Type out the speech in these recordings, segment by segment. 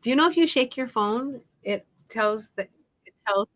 Do you know if you shake your phone, it tells that it tells.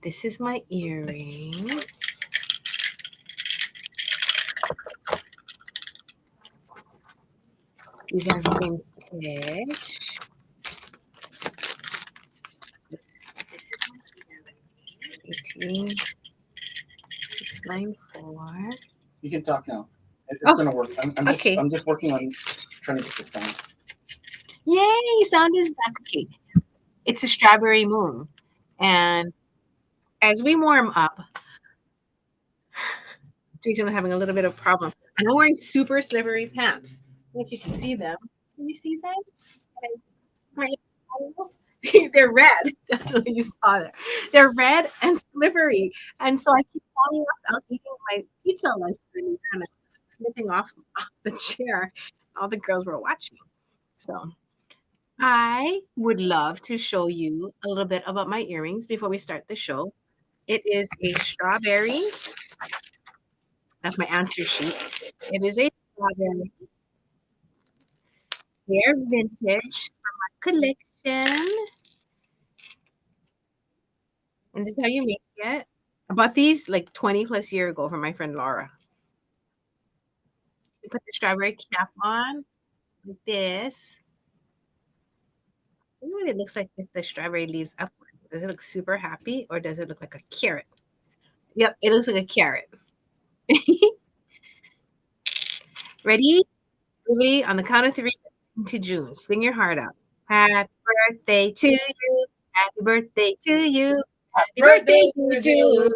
This is my earring. These are vintage. This is my earring. 18694. You can talk now. It's Oh, gonna work. okay. I'm just working on trying to get this down. Yay! Sound is back. Okay. It's a strawberry moon. And as we warm up, Jason was having a little bit of problem. And I'm wearing super slippery pants. If you can see them. Can you see them? They're red. That's what you saw there. They're red and slippery. And so I keep falling off. I was eating my pizza lunch and I was slipping off the chair. All the girls were watching. So I would love to show you a little bit about my earrings before we start the show. It is a strawberry. That's my answer sheet. It is a strawberry. They're vintage from my collection. And this is how you make it. I bought these like 20 plus year ago from my friend Laura. You put the strawberry cap on like this. You know what it looks like with the strawberry leaves upwards. Does it look super happy or does it look like a carrot? Yep, it looks like a carrot. Ready? Everybody, on the count of three, to June. Sing your heart out. Happy birthday to you. Happy birthday to you. Happy birthday to June.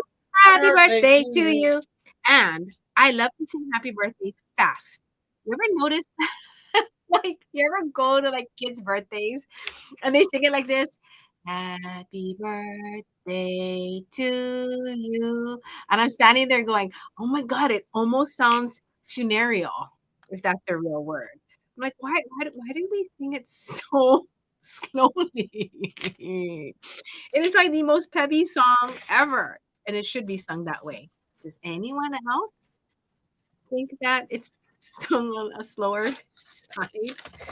Happy birthday to you. And I love to sing happy birthday fast. You ever notice, like, you ever go to like kids' birthdays and they sing it like this? Happy birthday to you. And I'm standing there going, oh my God, it almost sounds funereal, if that's the real word. I'm like, why do we sing it so slowly? It is like the most peppy song ever, and it should be sung that way. Does anyone else think that it's sung on a slower side?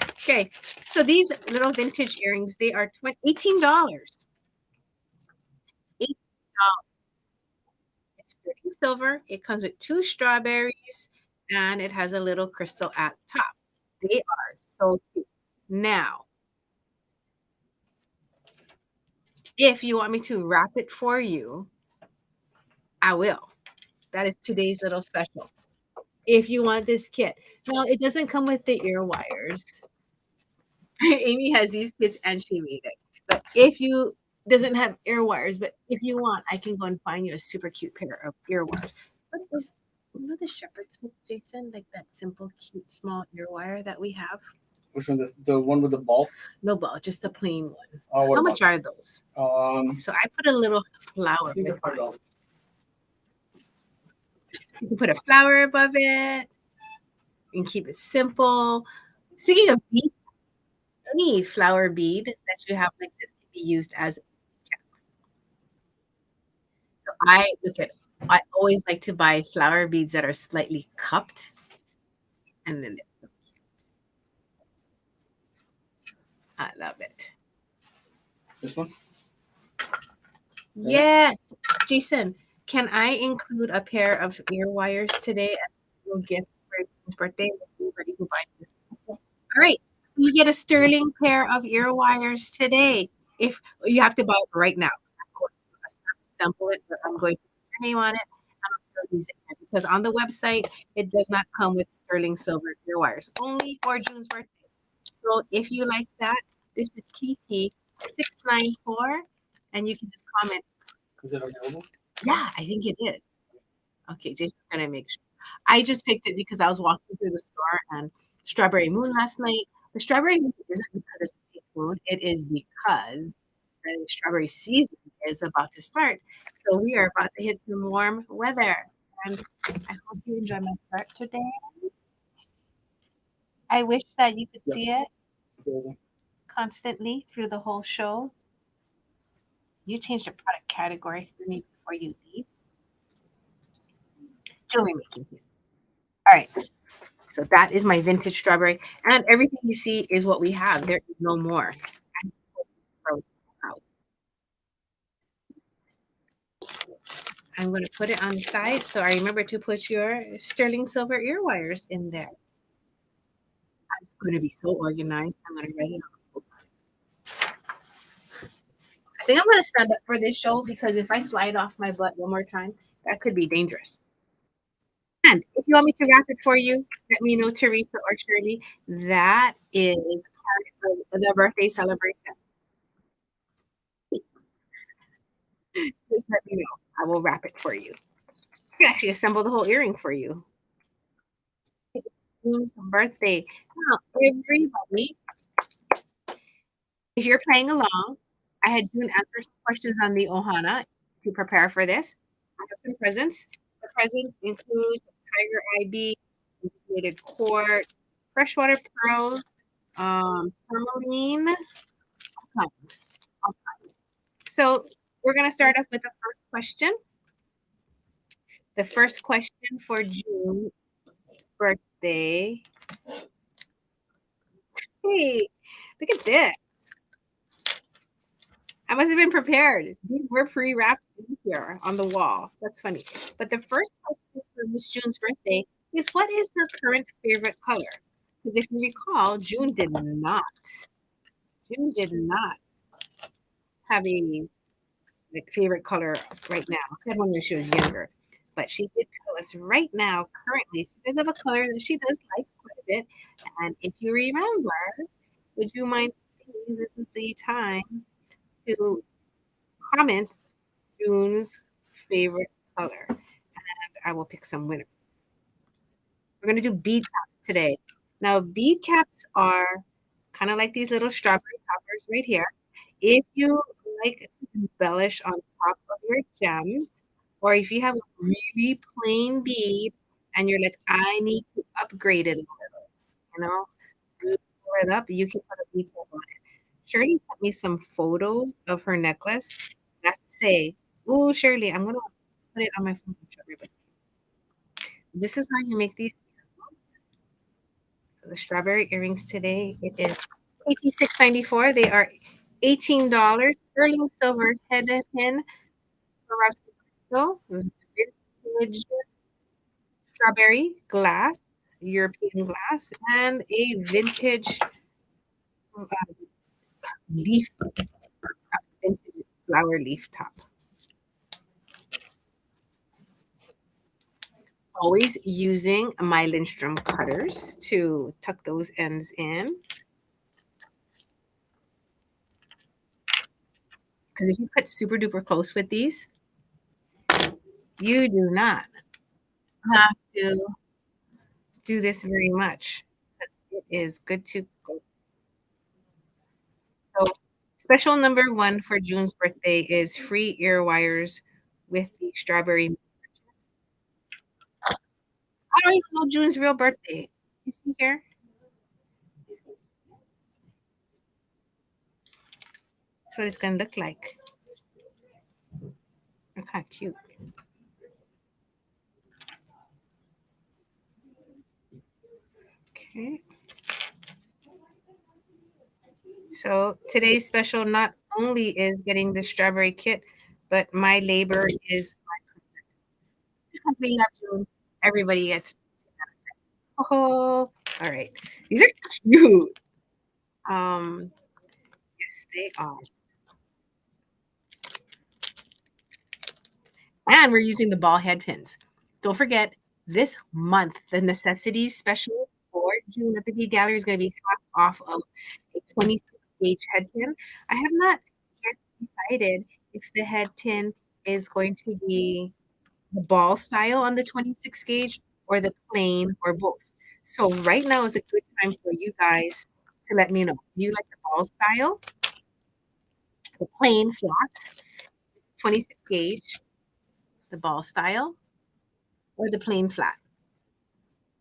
Okay, so these little vintage earrings, they are $18. $18. It's sterling silver. It comes with 2 strawberries, and it has a little crystal at top. They are so cute. Now, if you want me to wrap it for you, I will. That is today's little special. If you want this kit. Now, it doesn't come with the ear wires. Amy has these kits and she made it. But if you doesn't have ear wires, but if you want, I can go and find you a super cute pair of ear wires. What is you know the shepherd's hook, Jason? Like that simple, cute, small ear wire that we have? Which one? The one with the ball? No ball, just the plain one. Oh, How much are those? Um, So I put a little flower with mine. You can put a flower above it and keep it simple. Speaking of bead, any flower bead that you have like this can be used as a cap. So I always like to buy flower beads that are slightly cupped and then I love it. This one? Yes. Jason, can I include a pair of ear wires today as a little gift for his birthday? everybody who buys this. All right. You get a sterling pair of ear wires today. If you have to buy it right now. Of course, sample it, but I'm going to put your name on it. Because on the website, it does not come with sterling silver ear wires, only for June's birthday. So if you like that, this is KT694, and you can just comment. Is it available? Yeah, I think it is. Okay, Jason's gonna make sure. I just picked it because I was walking through the store and strawberry moon last night. The strawberry moon isn't because it's a fake moon, it is because the strawberry season is about to start. So we are about to hit some warm weather. And I hope you enjoy my art today. I wish that you could see it Available. constantly through the whole show. You changed the product category for me before you leave. Jewelry making. All right. So that is my vintage strawberry. And everything you see is what we have. There is no more. I'm going to put it on the side. So I remember to put your sterling silver ear wires in there. It's going to be so organized. I'm going to write it on. I think I'm going to stand up for this show because if I slide off my butt one more time, that could be dangerous. And if you want me to wrap it for you, let me know, Teresa or Shirley. That is part of the birthday celebration. Just let me know. I will wrap it for you. I can actually assemble the whole earring for you. June's birthday. Now, everybody, if you're playing along, I had June answer some questions on the Ohana to prepare for this. I have some presents. The presents include tiger eye bead, integrated quartz, freshwater pearls, tourmaline, all kinds, all kinds. So we're going to start off with the first question. The first question for June's birthday. Hey, look at this. I must have been prepared. These were pre-wrapped here on the wall. That's funny. But the first question for Miss June's birthday is, what is her current favorite color? Because if you recall, June did not have a favorite color right now. She had one when she was younger. But she did tell us right now, currently, she does have a color that she does like quite a bit. And if you remember, would you mind, please, this is the time to comment June's favorite color. And I will pick some winners. We're going to do bead caps today. Now, bead caps are kind of like these little strawberry toppers right here. If you like to embellish on top of your gems, or if you have a really plain bead and you're like, I need to upgrade it a little, pull it up, you can put a bead cap on it. Shirley sent me some photos of her necklace. I have to say, ooh, Shirley, I'm going to put it on my phone and show everybody. This is how you make these. So the strawberry earrings today, it is $86.94. They are $18. Sterling silver head pin, crystal, vintage strawberry glass, European glass, and a vintage leaf, vintage flower leaf top. Always using my Lindstrom cutters to tuck those ends in. Because if you cut super duper close with these, you do not have to do this very much. It is good to go. So special number one for June's birthday is free ear wires with the strawberry. I don't even know June's real birthday. Is she here? That's what it's gonna look like. Look how cute. Okay. So today's special not only is getting the strawberry kit, but my labor is because we love June. Everybody gets. Oh, all right. These are cute. Um, yes, they are. And we're using the ball head pins. Don't forget, this month, the necessities special for June at the Bead Gallery is going to be half off of a 26 gauge head pin. I have not yet decided if the head pin is going to be the ball style on the 26 gauge or the plain or both. So right now is a good time for you guys to let me know. Do you like the ball style, the plain flat, 26 gauge, the ball style, or the plain flat?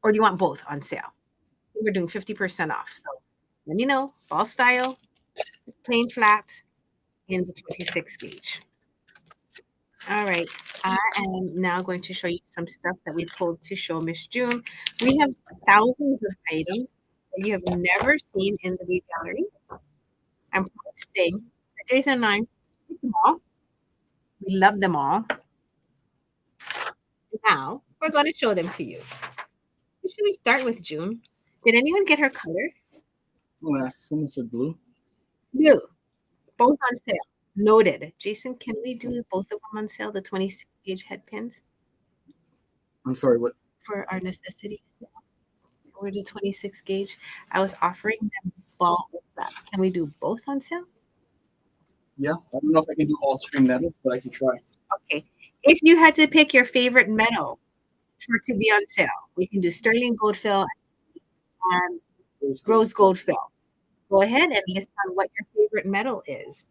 Or do you want both on sale? We're doing 50% off. So let me know. Ball style, plain flat, in the 26 gauge. All right. I am now going to show you some stuff that we pulled to show Miss June. We have thousands of items that you have never seen in the Bead Gallery. I'm proud to say that Jason and I like them all. We love them all. Now we're going to show them to you. Who should we start with, June? Did anyone get her color? Oh, someone said blue. Blue. Both on sale. Noted. Jason, can we do both of them on sale, the 26 gauge head pins I'm sorry, what? for our necessities? Or the 26 gauge. I was offering them ball with that. Can we do both on sale? Yeah, I don't know if I can do all three metals, but I can try. Okay. If you had to pick your favorite metal for to be on sale, we can do sterling gold fill and rose gold fill. Go ahead and list on what your favorite metal is.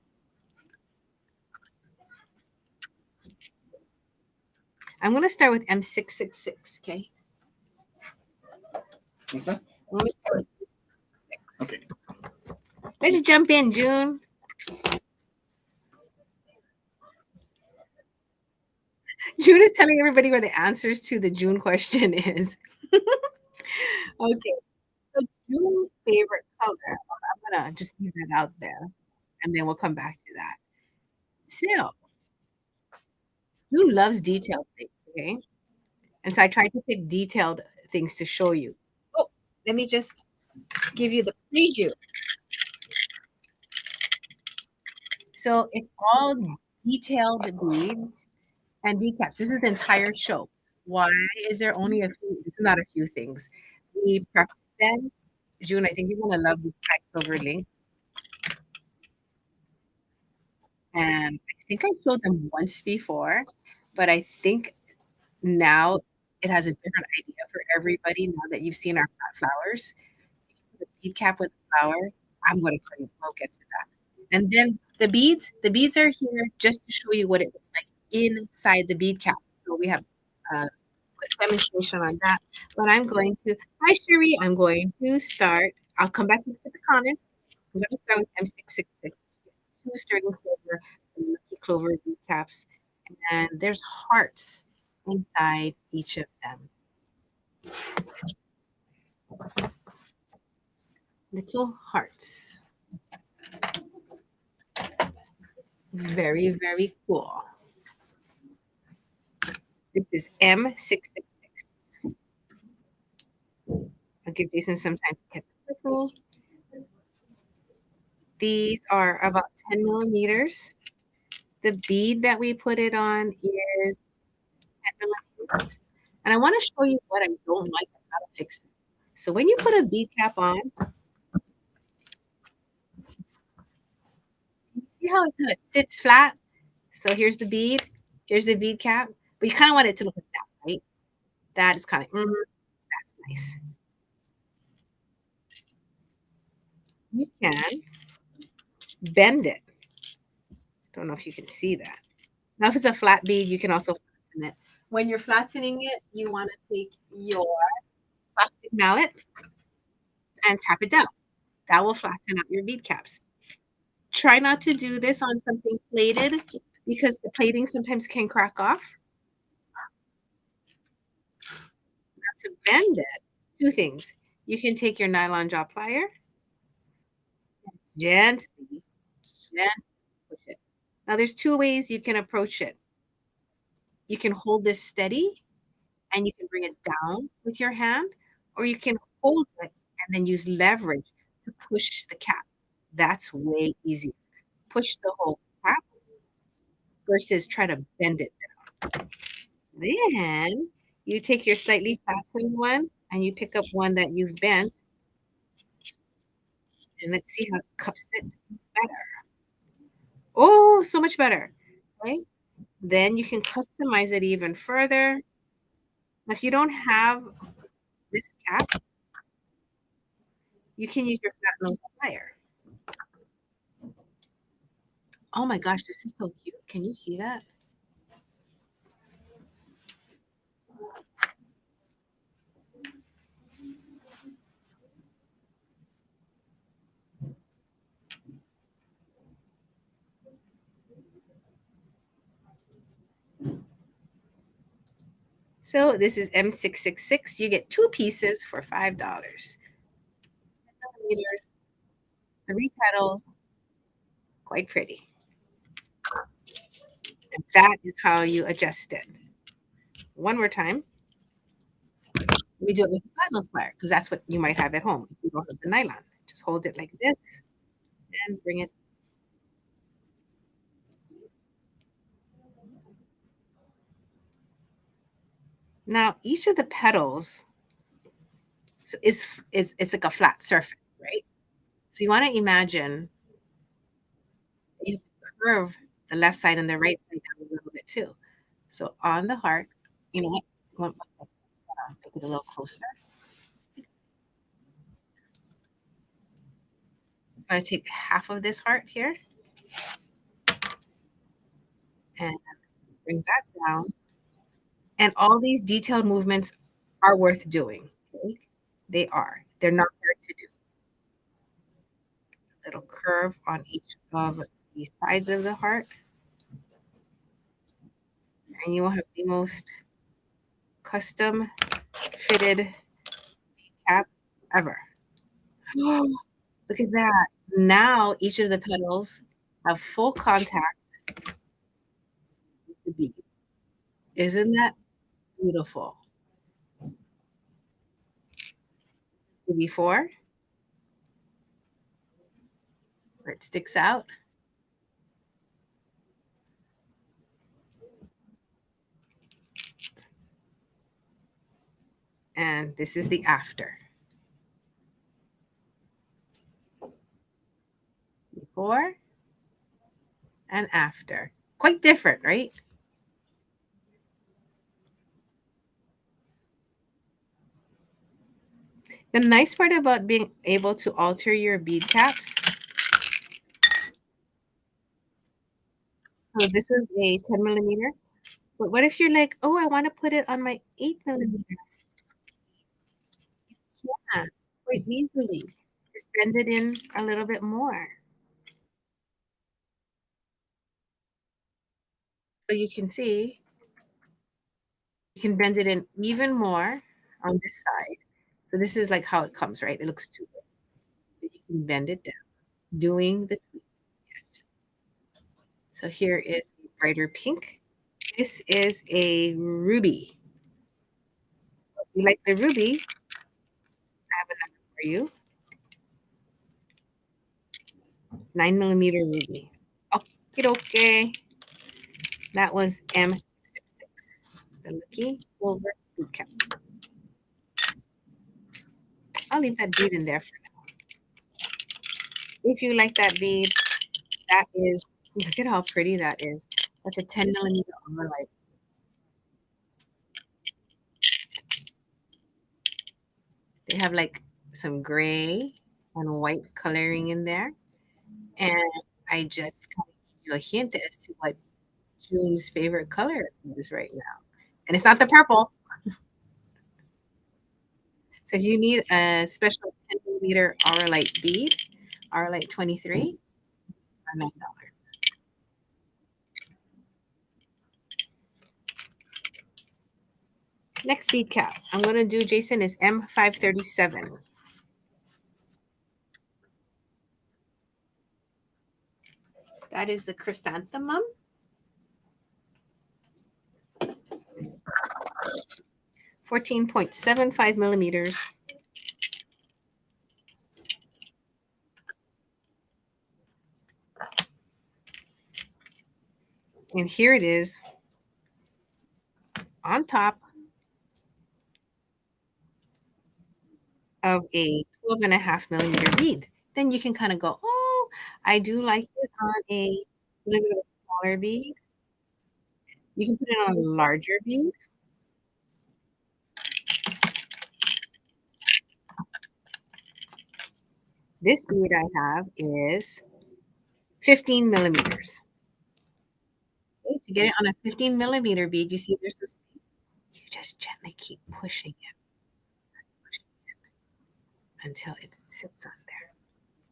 I'm going to start with M666, okay? What's that? I'm going to start with 6. Okay. Let's jump in, June. June is telling everybody where the answers to the June question is. Okay. So June's favorite color, I'm going to just leave that out there, and then we'll come back to that. So, June loves detailed things, okay? And so I tried to pick detailed things to show you. Oh, let me just give you the preview. So it's all detailed beads and bead caps. This is the entire show. Why is there only a few? This is not a few things. We prepped them. June, I think you're gonna love this black silver link. And I think I showed them once before, but I think now it has a different idea for everybody now that you've seen our flat flowers. The bead cap with the flower. I'm gonna show you. We'll get to that. And then the beads are here just to show you what it looks like inside the bead cap. So we have a quick demonstration on that. But I'm going to, hi Sherry, I'm going to start. I'll come back and look at the comments. I'm going to start with M666. Two sterling silver and lucky clover bead caps. And there's hearts inside each of them. Little hearts. Very, very cool. This is M666. I'll give Jason some time to get this with me. These are about 10 millimeters. The bead that we put it on is 10 millimeters. And I want to show you what I don't like and how to fix it. So when you put a bead cap on, you see how it kind of sits flat? So here's the bead cap. But you kind of want it to look like that, right? That is kind of, that's nice. You can bend it. Don't know if you can see that. Now, if it's a flat bead, you can also flatten it. When you're flattening it, you want to take your plastic mallet and tap it down. That will flatten out your bead caps. Try not to do this on something plated because the plating sometimes can crack off. Now to bend it, two things. You can take your nylon jaw plier, gently, gently push it. Now, there's two ways you can approach it. You can hold this steady and you can bring it down with your hand, or you can hold it and then use leverage to push the cap. That's way easier. Push the whole cap versus try to bend it. Then you take your slightly flattened one and you pick up one that you've bent, and let's see how it cups it better. Oh, so much better. Right? Then you can customize it even further. If you don't have this cap, you can use your flat nose plier. Oh my gosh, this is so cute. Can you see that? So this is M666. You get 2 pieces for $5. Millimeters, 3 petals, quite pretty. And that is how you adjust it. One more time. We do it with the nylon square because that's what you might have at home. If you don't have the nylon, just hold it like this and bring it. Now, each of the petals is it's like a flat surface, right? So you want to imagine you curve the left side and the right side down a little bit too. So on the heart, you know what? Make it a little closer. I'm going to take half of this heart here and bring that down. And all these detailed movements are worth doing. Okay? They are. They're not hard to do. Little curve on each of the sides of the heart, and you will have the most custom fitted cap ever. Look at that. Now each of the petals have full contact with the bead. Isn't that beautiful? The before, where it sticks out. And this is the after. Before and after. Quite different, right? The nice part about being able to alter your bead caps. So this is a 10 millimeter. But what if you're like, oh, I want to put it on my 8 millimeter? Yeah, quite easily. Just bend it in a little bit more. So you can see, you can bend it in even more on this side. So this is like how it comes, right? It looks too big. But you can bend it down, doing the tweak. Yes. So here is a brighter pink. This is a ruby. If you like the ruby, I have a number for you. 9 millimeter ruby. Okay, okay. That was M66. The Lucky Silver Boot Camp. I'll leave that bead in there for now. If you like that bead, that is, look at how pretty that is. That's a 10 millimeter overlay. They have like some gray and white coloring in there. And I just kind of give you a hint as to what June's favorite color is right now. And it's not the purple. So if you need a special 10 millimeter Aura Light bead, Aura Light 23, for $9. Next bead cap I'm going to do, Jason, is M537. That is the chrysanthemum. 14.75 millimeters. And here it is on top of a 12.5 millimeter bead. Then you can kind of go, oh, I do like it on a little bit of a smaller bead. You can put it on a larger bead. This bead I have is 15 millimeters. Okay, to get it on a 15 millimeter bead, you see there's this, you just gently keep pushing it until it sits on there.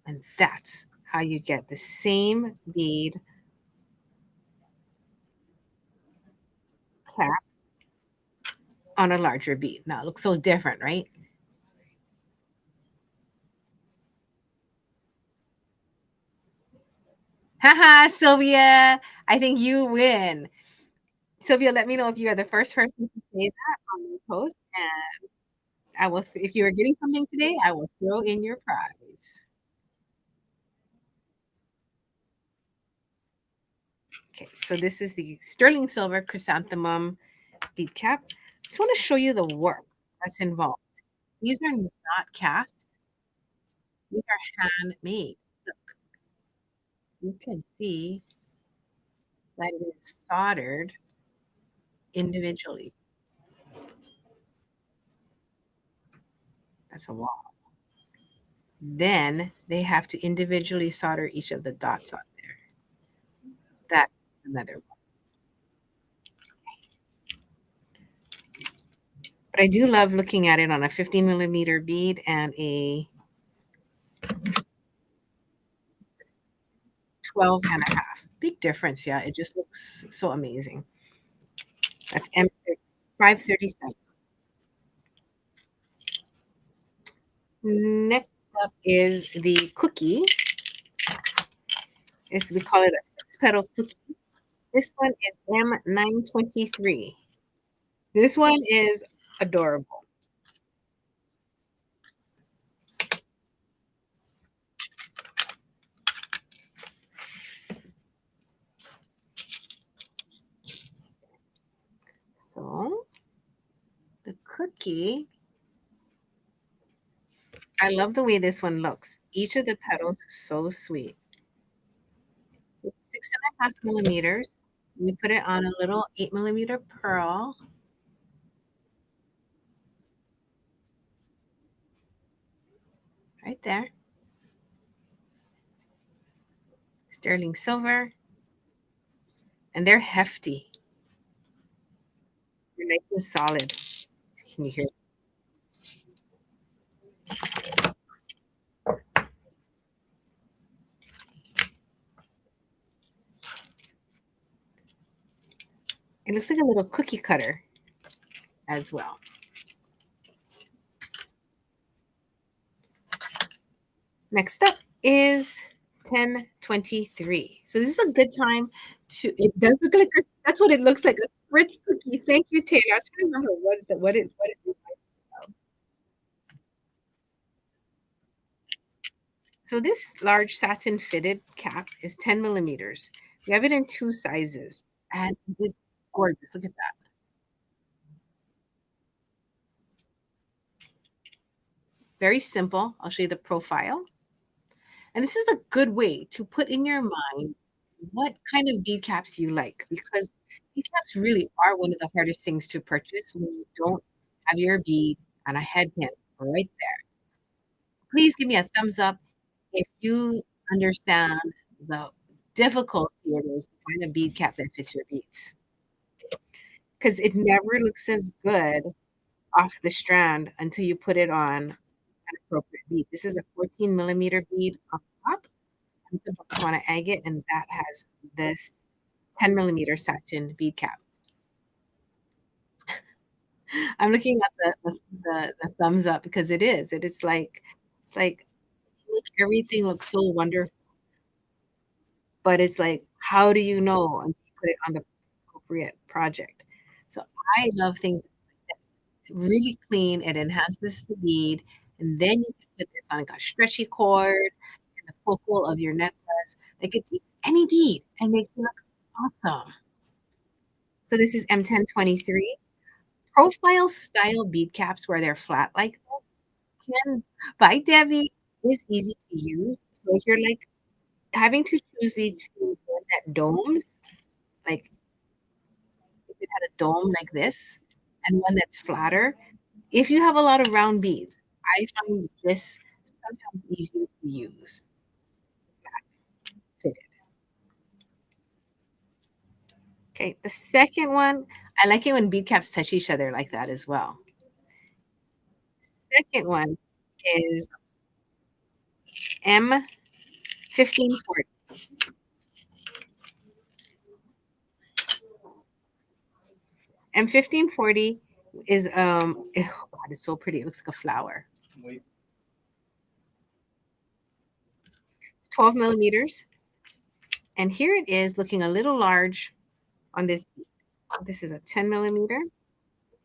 And that's how you get the same bead cap on a larger bead. Now it looks so different, right? Haha, Sylvia, I think you win. Sylvia, let me know if you are the first person to say that on the post, and I will. If you are getting something today, I will throw in your prize. Okay, so this is the sterling silver chrysanthemum bead cap. Just want to show you the work that's involved. These are not cast; these are handmade. Look, you can see that it is soldered individually. That's a wall. Then they have to individually solder each of the dots on there. That's another one. But I do love looking at it on a 15 millimeter bead and a 12 and a half. Big difference. Yeah, it just looks so amazing. That's M 537. Next up is the cookie. We call it a six petal cookie. This one is M923. This one is adorable. So the cookie, I love the way this one looks. Each of the petals is so sweet. It's 6.5 millimeters. We put it on a little 8 millimeter pearl. Right there. Sterling silver. And they're hefty. They're nice and solid. Can you hear? It looks like a little cookie cutter as well. Next up is 1023. So this is a good time to, it does look like this. That's what it looks like, a Ritz cookie. Thank you, Taylor. I'm trying to remember what it is. So this large satin fitted cap is 10 millimeters. We have it in two sizes, and it's gorgeous. Look at that. Very simple. I'll show you the profile. And this is a good way to put in your mind what kind of bead caps you like, because bead caps really are one of the hardest things to purchase when you don't have your bead and a head pin right there. Please give me a thumbs up if you understand the difficulty it is to find a bead cap that fits your beads, because it never looks as good off the strand until you put it on an appropriate bead. This is a 14 millimeter bead on top. And some folks want to egg it, and that has this 10 millimeter satin bead cap. I'm looking at the thumbs up because it is. It is like, it's like make everything look so wonderful, but it's like, how do you know until you put it on the appropriate project? So I love things like this. Really clean, it enhances the bead, and then you can put this on like a stretchy cord in the focal of your necklace. Like it takes any bead and makes it look awesome. So this is M1023. Profile style bead caps where they're flat like that can by Debbie is easy to use. So if you're like having to choose between one that domes, like if it had a dome like this, and one that's flatter, if you have a lot of round beads, I find this sometimes easier to use. Fitted. Okay, the second one, I like it when bead caps touch each other like that as well. Second one is M1540. M1540 is oh God, it's so pretty. It looks like a flower. Wait. It's 12 millimeters. And here it is looking a little large on this. This is a 10 millimeter.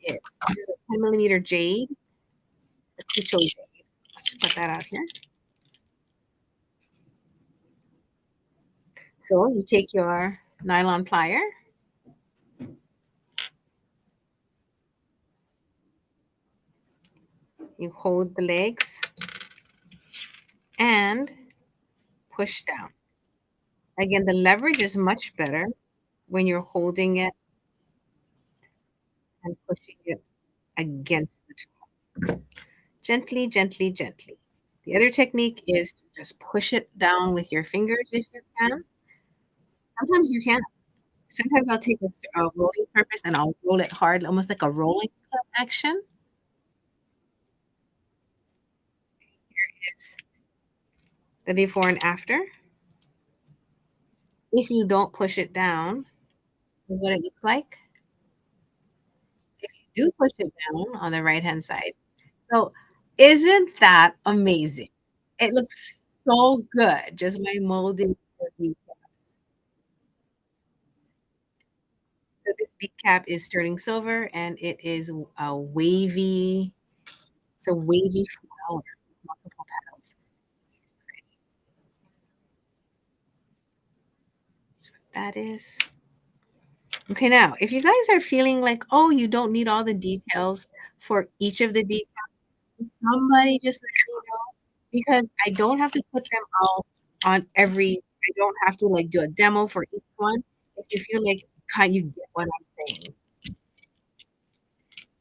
This is a 10 millimeter jade, a Cucho jade. I'll just put that out here. So you take your nylon plier. You hold the legs and push down. Again, the leverage is much better when you're holding it and pushing it against the top. Gently, gently, gently. The other technique is to just push it down with your fingers if you can. Sometimes you can't. Sometimes I'll take a rolling surface and I'll roll it hard, almost like a rolling pin action. Here is the before and after. If you don't push it down, is what it looks like. If you do push it down on the right-hand side. So isn't that amazing? It looks so good, just by molding the bead caps. So this bead cap is sterling silver and it is a wavy, it's a wavy flower with multiple petals. That's what that is. Okay, now if you guys are feeling like, oh, you don't need all the details for each of the bead caps, somebody just let me know because I don't have to put them all on every. I don't have to like do a demo for each one. If you feel like you get what I'm saying.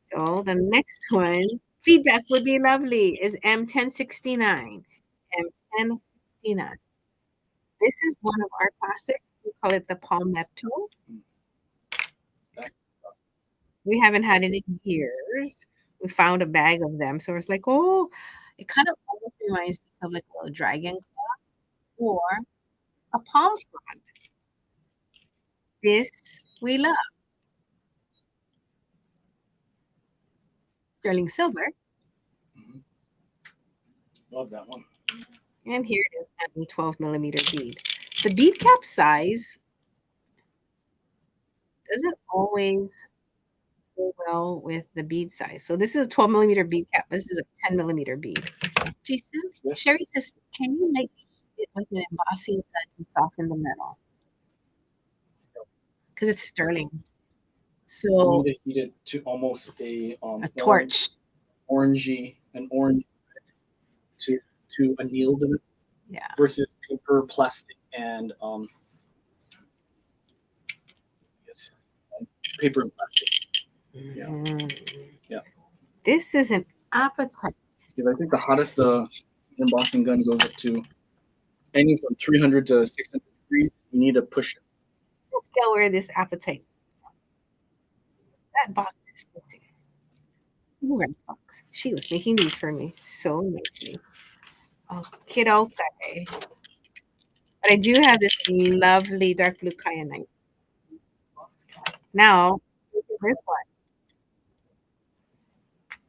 So the next one, feedback would be lovely, is M1069. M1069. This is one of our classics. We call it the palmetto. We haven't had it in years. We found a bag of them. So it's like, oh, it kind of almost reminds me of like a little dragon or a palm frond. This we love. Sterling silver. Mhm. Love that one. And here it is, a 12 millimeter bead. The bead cap size doesn't always go well with the bead size. So this is a 12 millimeter bead cap. This is a 10 millimeter bead. Jason, Yes. Sherry says, can you make it with an embossing gun to soften the metal? Because it's sterling. You So need to heat it to almost a torch. orangey, an orange to anneal it Yeah. versus paper, plastic, and yes, paper and plastic. Yeah. Yeah. This is an appetite. Because I think the hottest embossing gun goes up to anything from 300 to 600 degrees. You need to push it. Let's go where this appetite. That box is missing. Red box. She was making these for me so nicely. Okay, okay. But I do have this lovely dark blue kyanite. Now, this one.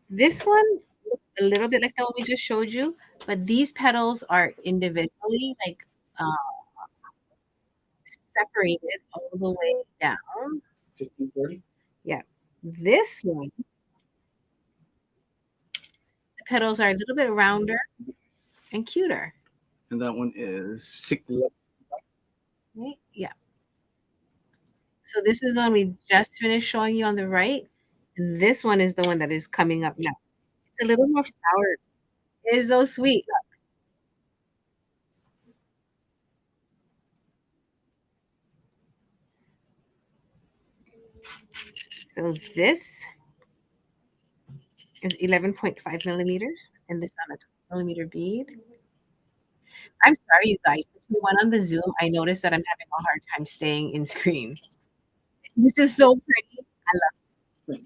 This one looks a little bit like the one we just showed you, but these petals are individually like separated all the way down. 1540. Yeah. This one, the petals are a little bit rounder and cuter. And that one is 60. Right? Yeah. So this is the one we just finished showing you on the right. And this one is the one that is coming up now. It's a little more sour. It is so sweet. So this is 11.5 millimeters, and this on a 12 millimeter bead. I'm sorry, you guys. Since we went on the Zoom, I noticed that I'm having a hard time staying in screen. This is so pretty. I love.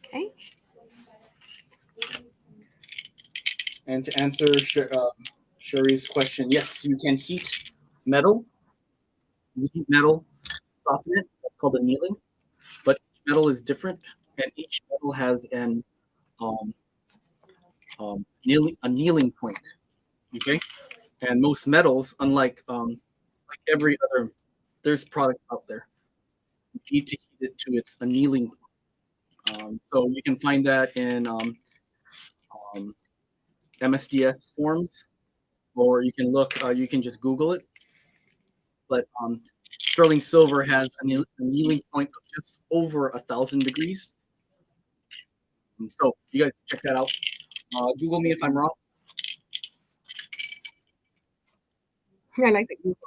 Okay. And to answer Sherry's question, yes, you can heat metal. You heat metal, soften it. That's called annealing. But each metal is different, and each metal has an um, annealing point. Okay, and most metals, unlike like every other, there's product out there. You need to heat it to its annealing point. So you can find that in um, MSDS forms, or you can look. You can just Google it. But sterling silver has an annealing point of just over 1,000 degrees. So you guys check that out. Google me if I'm wrong. I like the Google.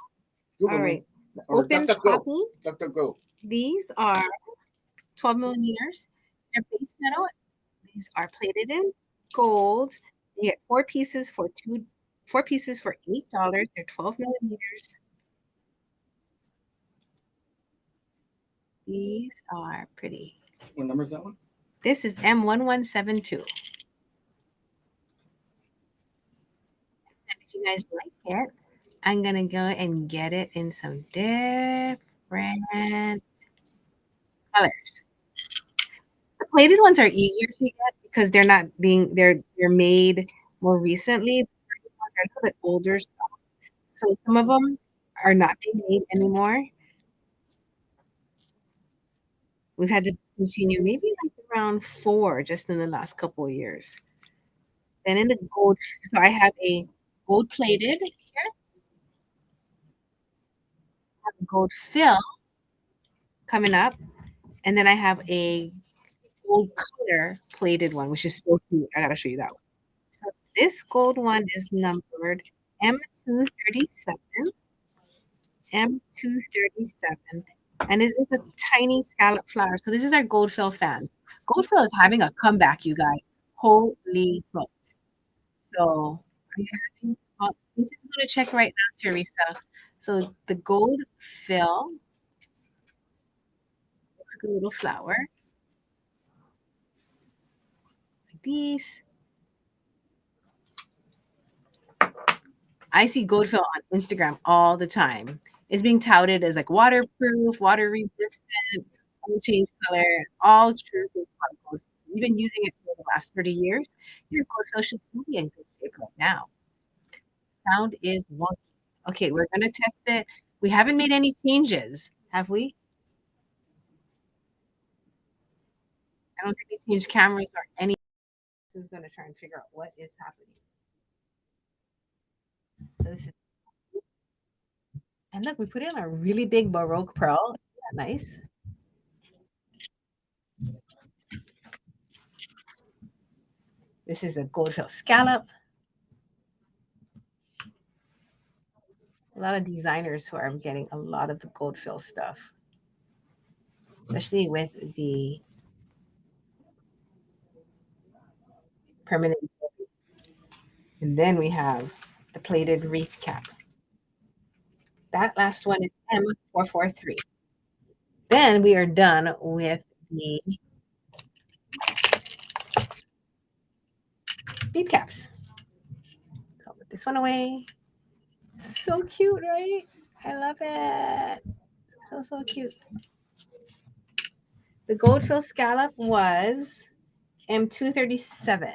Google All me right. The or open DuckDuckGo. poppy. DuckDuckGo. These are 12 millimeters. They're base metal. These are plated in gold. You get 4 pieces for $8. They're 12 millimeters. These are pretty. What number is that one? This is M1172. And if you guys like it, I'm gonna go and get it in some different colors. The plated ones are easier to get because they're made more recently. The plated ones are a little bit older, so some of them are not being made anymore. We've had to discontinue maybe like around 4 just in the last couple of years. Then in the gold, so I have a gold plated here, I have a gold fill coming up, and then I have a gold color plated one, which is so cute. I gotta show you that one. So this gold one is numbered M237, M237, and this is a tiny scallop flower. So this is our gold fill fans. Gold fill is having a comeback, you guys. Holy smokes! So are you having? This is gonna check right now, Teresa. So the gold fill looks like a little flower like these. I see goldfill on Instagram all the time. It's being touted as like waterproof, water resistant, won't change color, all true things about goldfill. You've been using it for the last 30 years. Your goldfill should still be in good shape right now. Sound is wonky. Okay, we're gonna test it. We haven't made any changes, have we? I don't think we changed cameras or anything. This is gonna try and figure out what is happening. So this is, and look, we put in a really big Baroque pearl. Isn't that nice? This is a goldfill scallop. A lot of designers who are getting a lot of the goldfill stuff, especially with the permanent. And then we have the plated wreath cap. That last one is M443. Then we are done with the bead caps. I'll put this one away. So cute, right? I love it. So, so cute. The goldfill scallop was M237.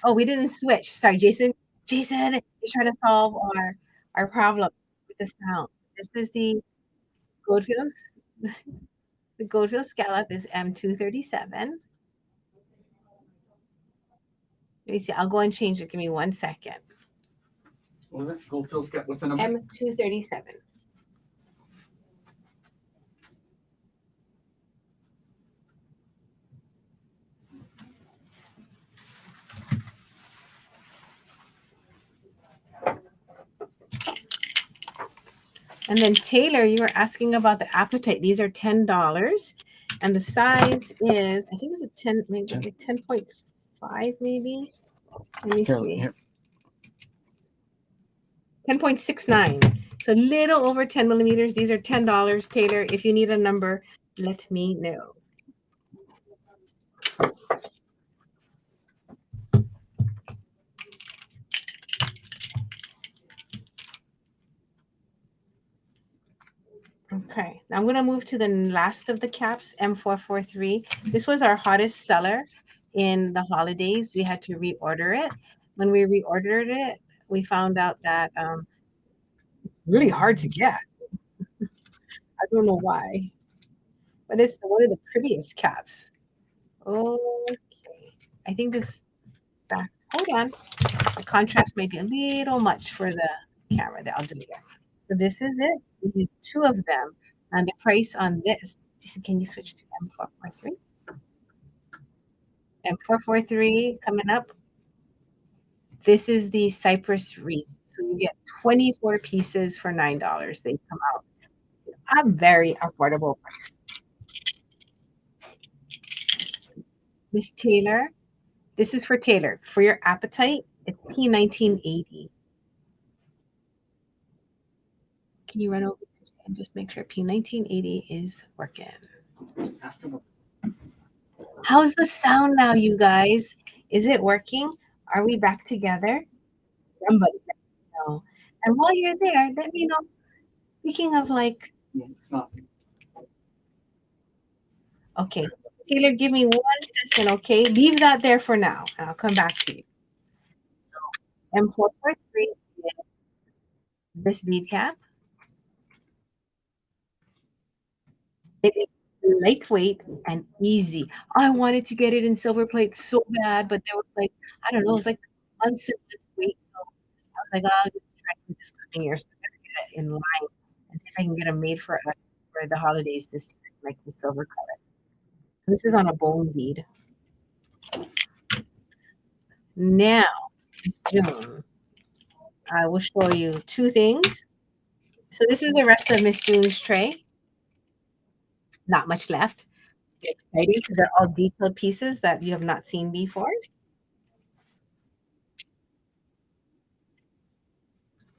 Oh, we didn't switch. Sorry, Jason. Jason, you're trying to solve our problem with the sound. This is the Goldfield. The Goldfield scallop is M237. Let me see. I'll go and change it. Give me 1 second. What was it? Gold Phil Scott. What's the number? M237. And then Taylor, you were asking about the apatite. These are $10. And the size is, I think it's a 10, maybe 10.5, maybe. Let me see. Here. 10.69. So a little over 10 millimeters. These are $10, Taylor. If you need a number, let me know. Okay, now I'm going to move to the last of the caps, M443. This was our hottest seller in the holidays. We had to reorder it. When we reordered it, we found out that it's really hard to get. I don't know why, but it's one of the prettiest caps. Okay, I think this back, hold on. The contrast may be a little much for the camera. That I'll do it again. So this is it. We use two of them. And the price on this, can you switch to M443? M443 coming up. This is the cypress wreath. So you get 24 pieces for $9. They come out a very affordable price. Miss Taylor, this is for Taylor. For your appetite, it's P1980. Can you run over and just make sure P1980 is working? How's the sound now, you guys? Is it working? Are we back together? Somebody let me know. And while you're there, let me know. Speaking of like, It's not. Okay, Taylor, give me 1 second, okay? Leave that there for now, and I'll come back to you. M443, this bead cap. It is lightweight and easy. I wanted to get it in silver plate so bad, but there was like, I don't know, it was like months and months wait. So I was like, oh, I'll just try this coming year. So I gotta get it in line and see if I can get them made for us for the holidays this year, like the silver color. This is on a bone bead. Now, June, I will show you two things. So this is the rest of Miss June's tray. Not much left. Get excited because they're all detailed pieces that you have not seen before.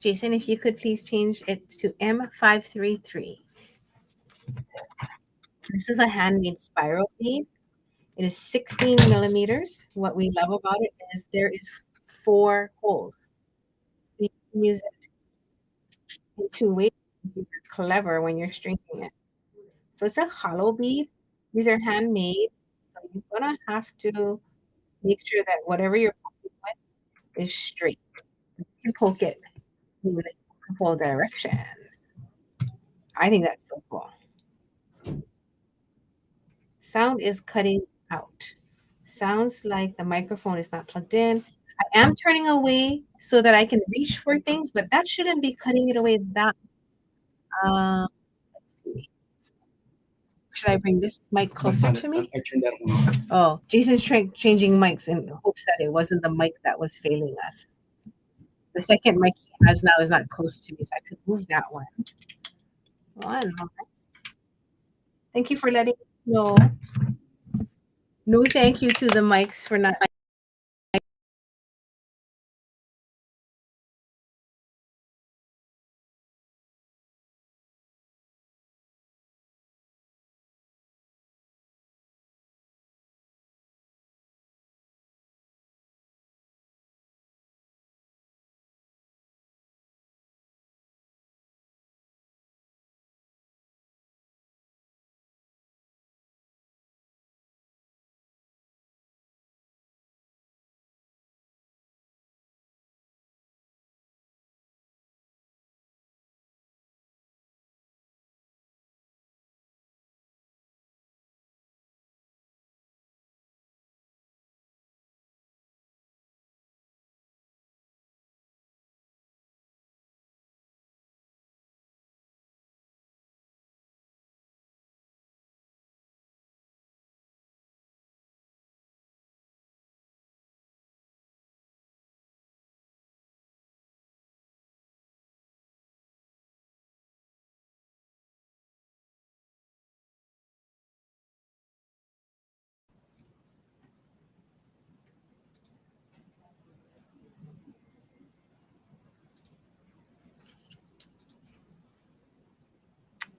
Jason, if you could please change it to M533. This is a handmade spiral bead. It is 16 millimeters. What we love about it is there is 4 holes. So you can use it in 2 ways. You're clever when you're stringing it. So it's a hollow bead. These are handmade. So you're gonna have to make sure that whatever you're poking with is straight. You can poke it in multiple directions. I think that's so cool. Sound is cutting out. Sounds like the microphone is not plugged in. I am turning away so that I can reach for things, but that shouldn't be cutting it away that. Let's see. Should I bring this mic closer to me? I turned that one off. Oh, Jason's changing mics in hopes that it wasn't the mic that was failing us. The second mic he has now is not close to me, so I could move that one. One moment. Thank you for letting me know. No, thank you to the mics for not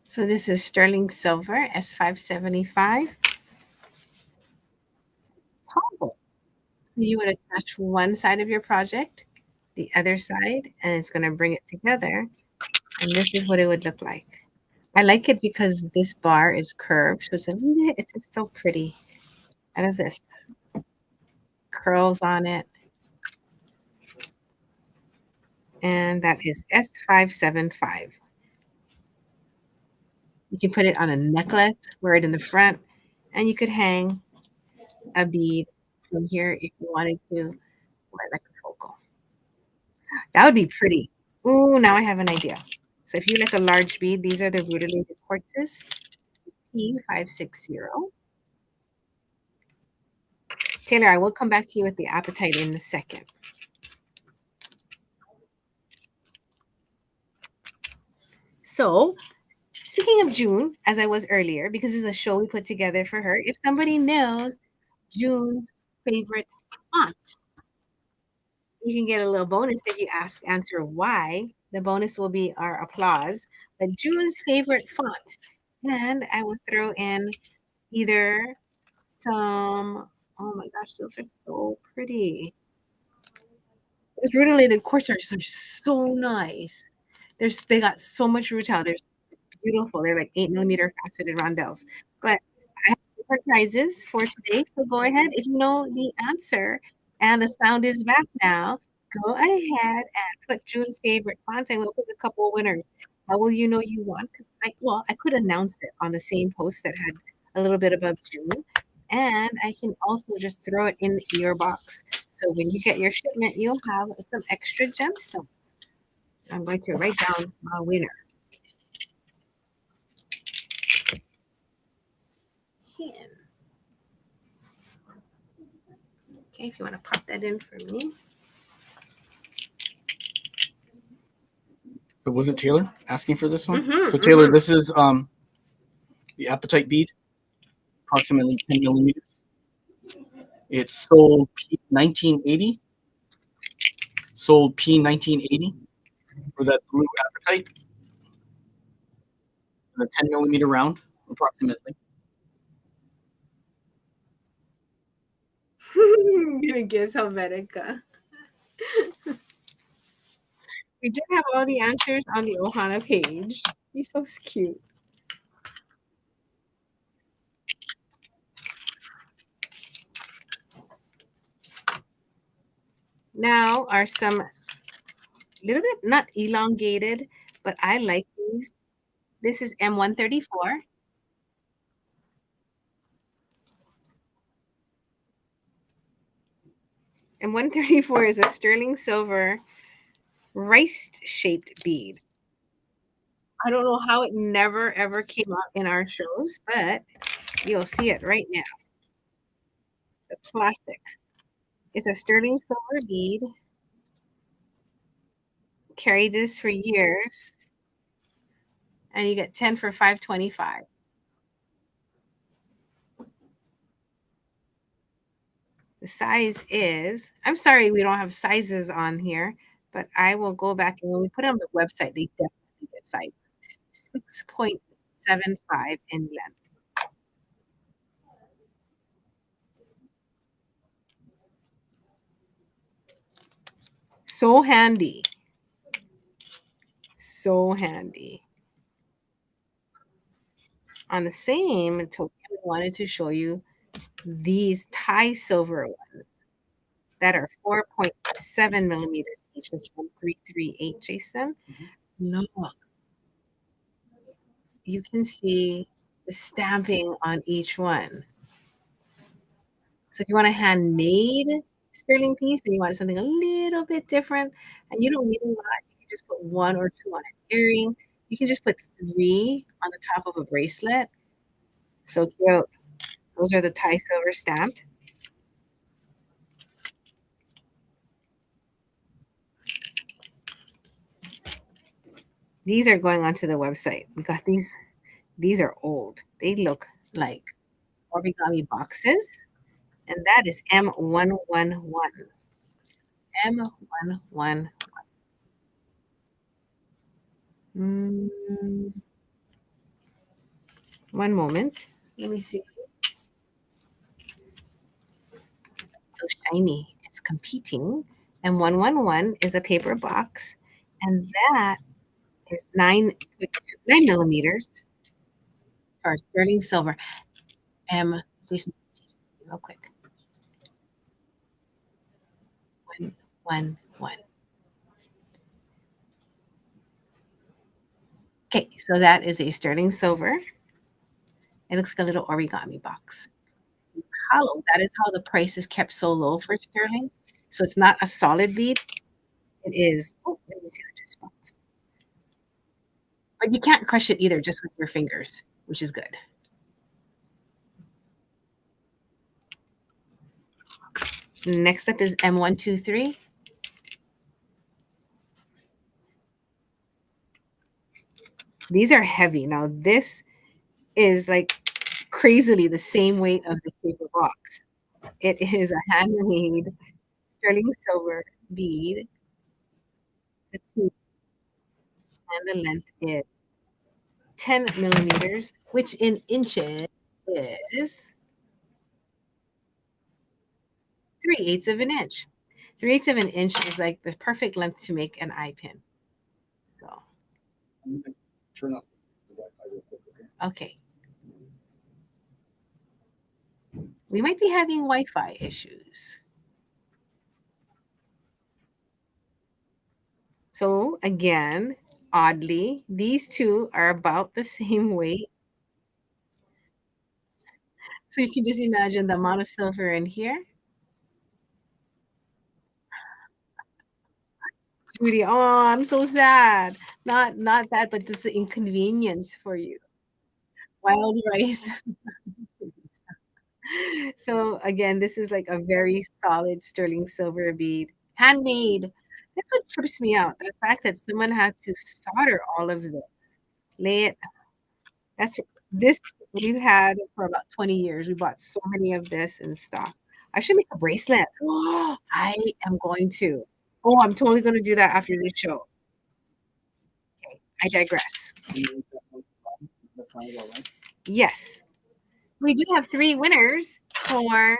So this is sterling silver S575 toggle. So you would attach one side of your project, the other side, and it's going to bring it together. And this is what it would look like. I like it because this bar is curved, so it's so pretty. I love this curls on it, and that is S575. You can put it on a necklace, wear it in the front, and you could hang a bead from here if you wanted to wear it like a focal. That would be pretty. Ooh, now I have an idea. So if you like a large bead, these are the rutilated quartzes, P560. Taylor, I will come back to you with the appetite in a second. So, speaking of June, as I was earlier, because it's a show we put together for her, if somebody knows June's favorite font, you can get a little bonus if you answer why. The bonus will be our applause. But June's favorite font. And I will throw in either some, oh my gosh, those are so pretty. Those rutilated quarters are so nice. They got so much retail. They're beautiful. They're like 8 millimeter faceted rondelles. But I have different prizes for today. So go ahead if you know the answer and the sound is back now. Go ahead and put June's favorite font and we'll pick a couple of winners. How will you know you won? Because I could announce it on the same post that had a little bit about June. And I can also just throw it in your box. So when you get your shipment, you'll have some extra gemstones. I'm going to write down my winner. Hen. Okay, if you want to pop that in for me. So was it Taylor asking for this one? Mm-hmm, So Taylor, mm-hmm. this is the apatite bead, approximately 10 millimeters. It's sold P1980. Sold P1980 for that blue apatite, the 10 millimeter round, approximately. I'm gonna guess Helvetica. We did have all the answers on the Ohana page. He's so cute. Now are some little bit not elongated, but I like these. This is M134. M134 is a sterling silver rice shaped bead. I don't know how it never ever came out in our shows, but you'll see it right now. The classic. It's a sterling silver bead. Carried this for years, and you get 10 for 525. The size is, I'm sorry we don't have sizes on here, but I will go back and when we put it on the website, they definitely get size. 6.75 in length. So handy. So handy. On the same token, I wanted to show you these Thai silver ones that are 4.7 millimeters each. This 338, Jason. Look, you can see the stamping on each one. So if you want a handmade sterling piece and you want something a little bit different, and you don't need a lot, you can just put one or two on an earring. You can just put three on the top of a bracelet. So cute. Those are the Thai silver stamped. These are going onto the website. We got these. These are old. They look like origami boxes. And that is M111. M111. One moment. Let me see. So shiny. It's competing. And 111 is a paper box. And that is 9 millimeters or sterling silver. Jason, real quick. 111. Okay, so that is a sterling silver. It looks like a little origami box. Hollow. That is how the price is kept so low for sterling. So it's not a solid bead. It is. Oh, let me see the spots. But you can't crush it either, just with your fingers, which is good. Next up is M123. These are heavy. Now this is like crazily the same weight of the paper box. It is a handmade sterling silver bead. The tube and the length is 10 millimeters, which in inches is 3/8 of an inch. 3/8 of an inch is like the perfect length to make an eye pin. So, I'm gonna turn off the Wi-Fi real quick, okay? okay. We might be having Wi-Fi issues. So again, oddly, these two are about the same weight. So you can just imagine the amount of silver in here. Judy, oh, I'm so sad. Not that, but it's an inconvenience for you. Wild rice. So again, this is like a very solid sterling silver bead, handmade. That's what trips me out. The fact that someone had to solder all of this, lay it. That's this we've had for about 20 years. We bought so many of this in stock. I should make a bracelet. Oh, I am going to. Oh, I'm totally going to do that after this show. Okay, I digress. Yes, we do have 3 winners for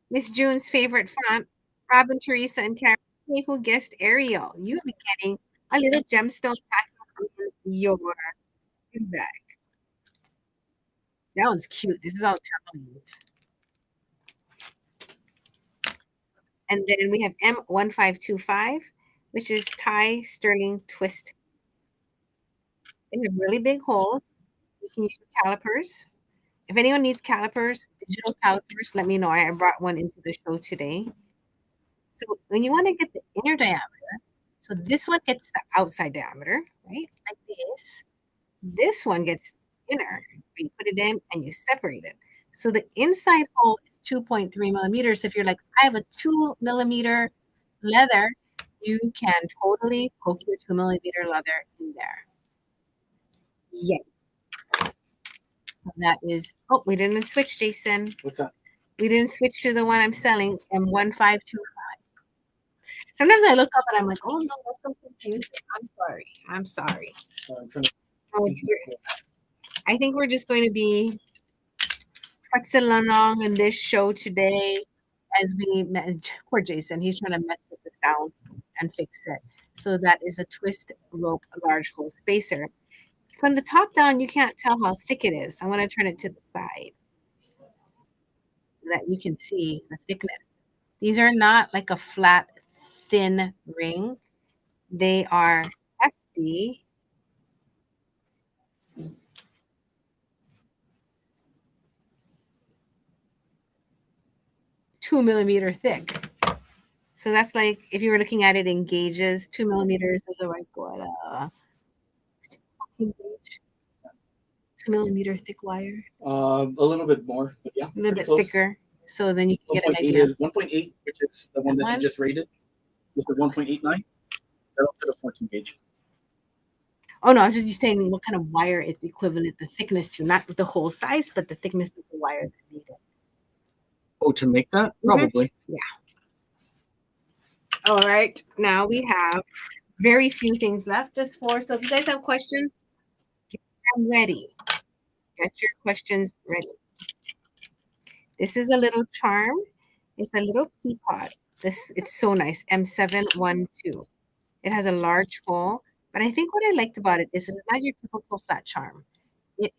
Miss June's favorite font, Robin, Teresa, and Karen, who guessed Ariel. You'll be getting a little gemstone pack on your bag. That one's cute. This is all tourmalines. And then we have M1525, which is Thai sterling twist. They have really big holes. You can use your calipers. If anyone needs calipers, digital calipers, let me know. I brought one into the show today. So when you want to get the inner diameter, so this one gets the outside diameter, right? Like this. This one gets inner. You put it in and you separate it. So the inside hole is 2.3 millimeters. If you're like, I have a 2 millimeter leather, you can totally poke your 2 millimeter leather in there. Yeah. That is, oh, we didn't switch, Jason. What's that? We didn't switch to the one I'm selling, M1525. Sometimes I look up and I'm like, oh no, that's so confusing. I'm sorry. I'm sorry. Oh, I think we're just going to be flexing along in this show today as poor Jason, he's trying to mess with the sound and fix it. So that is a twist rope large hole spacer. From the top down, you can't tell how thick it is. I'm going to turn it to the side so that you can see the thickness. These are not like a flat, thin ring. They are hefty. Two-millimeter thick. So that's like if you were looking at it in gauges, 2 millimeters is like what 14 gauge, 2 millimeter thick wire. A little bit more, but yeah, A little bit close. thicker. So then you can get an 1.8 idea. is 1.8, which is the one that you just rated. Is the 1.89? That'll fit a 14 gauge. Oh no, I was just saying what kind of wire it's equivalent, the thickness to, not the whole size, but the thickness of the wire that needed. Oh, to make that? Probably. Yeah. All right. Now we have very few things left, just 4. So if you guys have questions, I'm ready. Get your questions ready. This is a little charm. It's a little teapot. This it's so nice. M712. It has a large hole, but I think what I liked about it is it's not your typical flat charm. It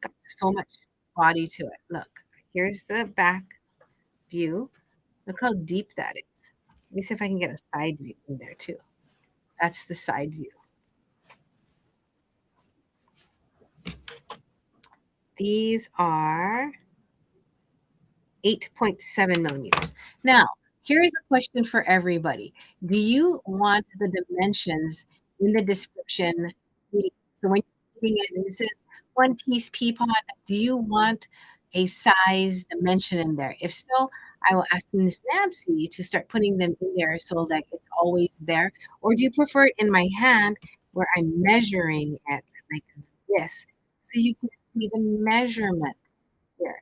got so much body to it. Look, here's the back view. Look how deep that is. Let me see if I can get a side view in there too. That's the side view. These are 8.7 millimeters. Now, here is a question for everybody. Do you want the dimensions in the description? So when you're reading it and it says one piece pea pod, do you want a size dimension in there? If so, I will ask Miss Nancy to start putting them in there so that it's always there. Or do you prefer it in my hand where I'm measuring it like this so you can see the measurement here?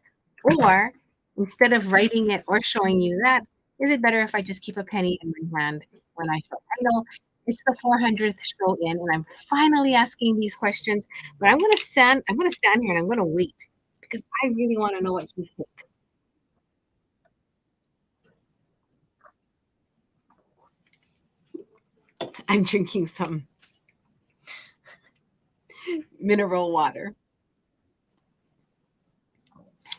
Or instead of writing it or showing you that, is it better if I just keep a penny in my hand when I show? I know it's the 400th show in, and I'm finally asking these questions, but I'm gonna stand here and I'm gonna wait because I really want to know what you think. I'm drinking some mineral water.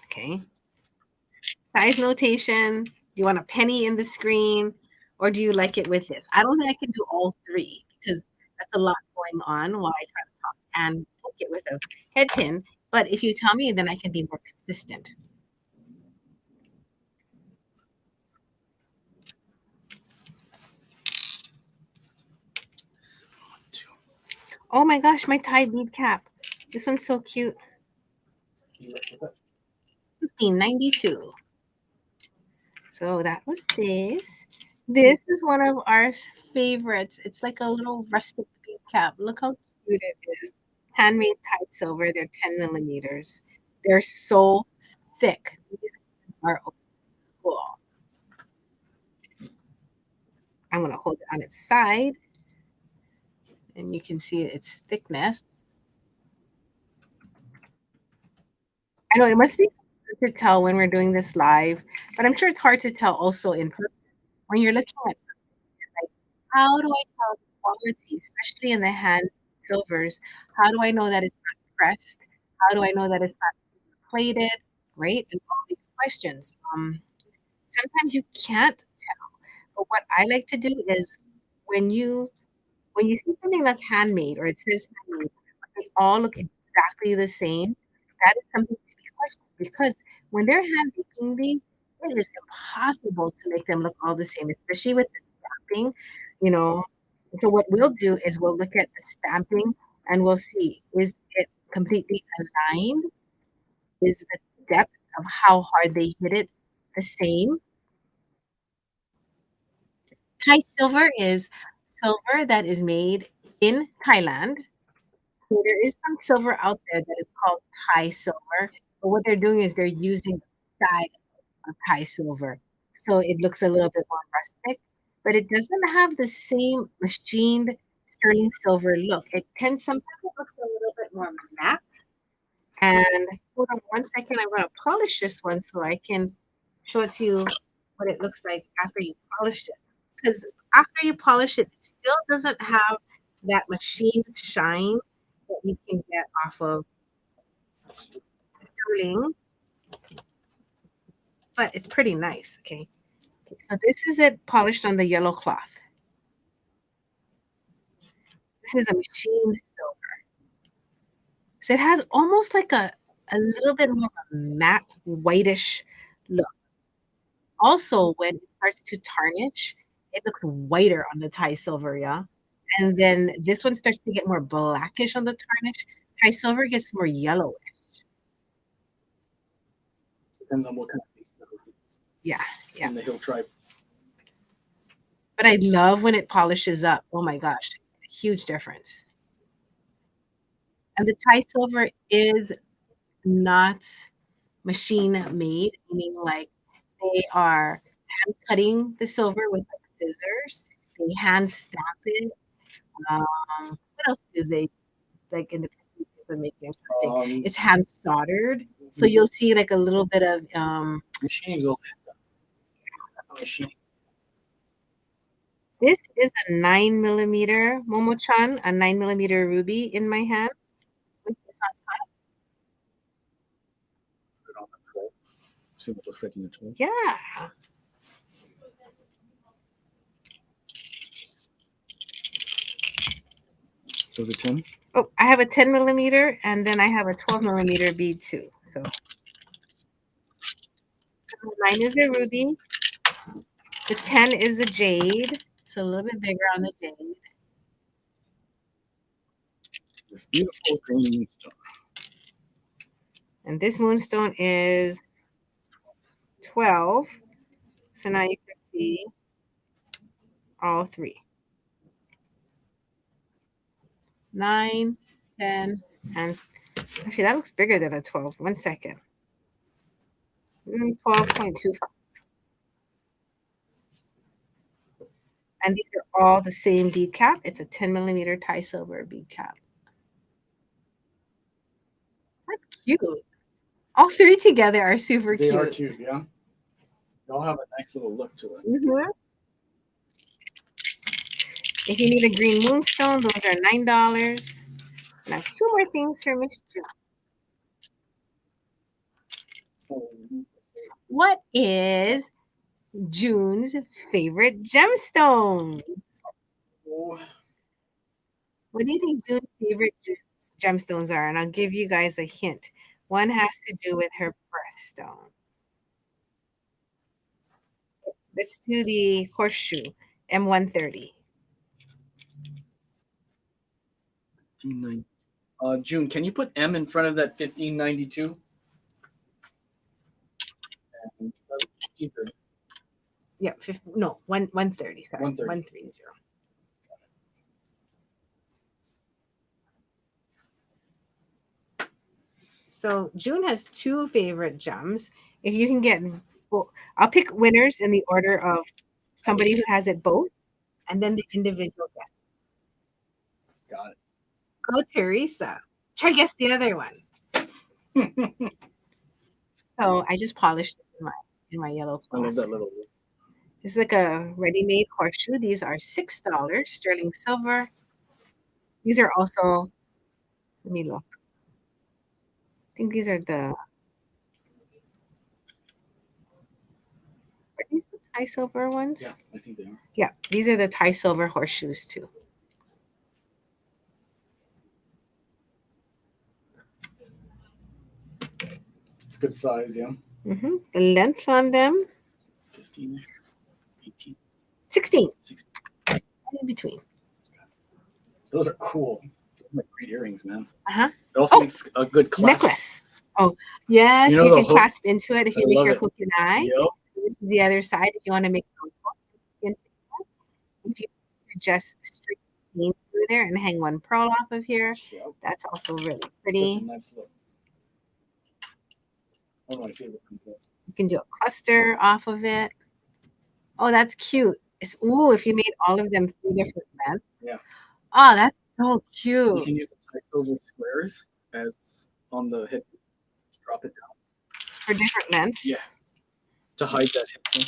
Okay. Size notation. Do you want a penny in the screen or do you like it with this? I don't think I can do all three because that's a lot going on while I try to talk and book it with a head pin. But if you tell me, then I can be more consistent. Oh my gosh, my tie bead cap. This one's so cute. 1592. So that was this. This is one of our favorites. It's like a little rustic bead cap. Look how cute it is. Handmade tied silver. They're 10 millimeters. They're so thick. These are old school. I'm going to hold it on its side and you can see its thickness. I know it must be hard to tell when we're doing this live, but I'm sure it's hard to tell also in person. When you're looking at like, how do I tell the quality, especially in the hand silvers? How do I know that it's not pressed? How do I know that it's not plated? Right? And all these questions. Sometimes you can't tell. But what I like to do is when you when you see something that's handmade or it says handmade, but they all look exactly the same, that is something to be questioned because when they're hand making these, it is impossible to make them look all the same, especially with the stamping, you know. So what we'll do is we'll look at the stamping and we'll see is it completely aligned? Is the depth of how hard they hit it the same? Thai silver is silver that is made in Thailand. So there is some silver out there that is called Thai silver, but what they're doing is they're using the dye of Thai silver. So it looks a little bit more rustic, but it doesn't have the same machined sterling silver look. It tends sometimes it looks a little bit more matte. And hold on one second, I'm gonna polish this one so I can show it to you what it looks like after you polish it. Because after you polish it, it still doesn't have that machined shine that you can get off of sterling, but it's pretty nice. Okay. So this is it polished on the yellow cloth. This is a machined silver. So it has almost like a little bit more of a matte whitish look. Also, when it starts to tarnish, it looks whiter on the Thai silver, yeah. And then this one starts to get more blackish on the tarnish. Thai silver gets more yellow. Depends on what kind of base metal it is Yeah, yeah. in the hill tribe. But I love when it polishes up. Oh my gosh, huge difference. And the Thai silver is not machine made, meaning like they are hand cutting the silver with like scissors. They hand stamp it. What else do they like in the for making a thing. It's hand soldered, so you'll see like a little bit of Machines will machine. This is a 9 millimeter Momo-chan, a 9 millimeter ruby in my hand. With this on top. Put it on the tray. See what it looks like in the tray. Yeah. Those are 10. Oh, I have a 10 millimeter, and then I have a 12 millimeter bead too. So mine is a ruby. The 10 is a jade. It's a little bit bigger on the jade. This beautiful green moonstone. And this moonstone is 12. So now you can see all three. 9, 10, and actually that looks bigger than a 12. 1 second. 12.25. And these are all the same bead cap. It's a 10 millimeter Thai silver bead cap. That's cute. All three together are super They cute. are cute, yeah. They all have a nice little look to it. Mm-hmm. If you need a green moonstone, those are $9. And I have two more things for Miss June. What is June's favorite gemstones? What do you think June's favorite gemstones are? And I'll give you guys a hint. One has to do with her birthstone. Let's do the horseshoe, M130. June, can you put M in front of that 1592? Yeah, 130. Sorry, 130. 130. So June has two favorite gems. If you can get, well, I'll pick winners in the order of somebody who has it both, and then the individual guess. Got it. Go, Teresa. Try guess the other one. So I just polished it in my yellow I love cloth. that little. This is like a ready-made horseshoe. These are $6, sterling silver. These are also, let me look. I think these are are these the Thai silver ones? Yeah, I think they are. Yeah, these are the Thai silver horseshoes too. It's a good size, yeah. Mm-hmm. The length on them, 15, 18. 16. 16. In between. Those are cool. Those are great earrings, man. Uh-huh. It also makes a good clasp. Necklace. Oh, yes, You know you the can hook? clasp into it if you I make love your it. hook and eye. Yep. This is the other side if you want to make a hook into it. If you just straight through there and hang one pearl off of here, Yep. that's also really Just a pretty. nice look. One of my favorite things. You can do a cluster off of it. Oh, that's cute. Ooh, if you made all of them 3 different lengths. Yeah. Oh, that's so You cute. can use the Thai silver squares as on the hip. Drop it down. For different lengths. Yeah. To hide that hip thing.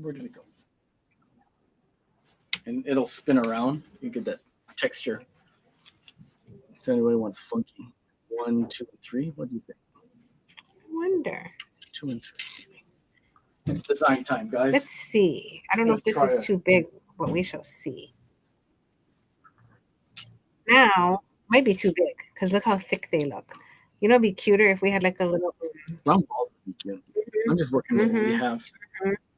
Where did it go? And it'll spin around. You get that texture. If anybody wants funky. 1, 2, and 3. What do you think? I wonder. 2 and 3, maybe. It's design time, guys. Let's see. I don't know if this Let's try is it. too big, but we shall see. Now, might be too big because look how thick they look. You know, it'd be cuter if we had like a little. Round ball. I'm just working with what we have.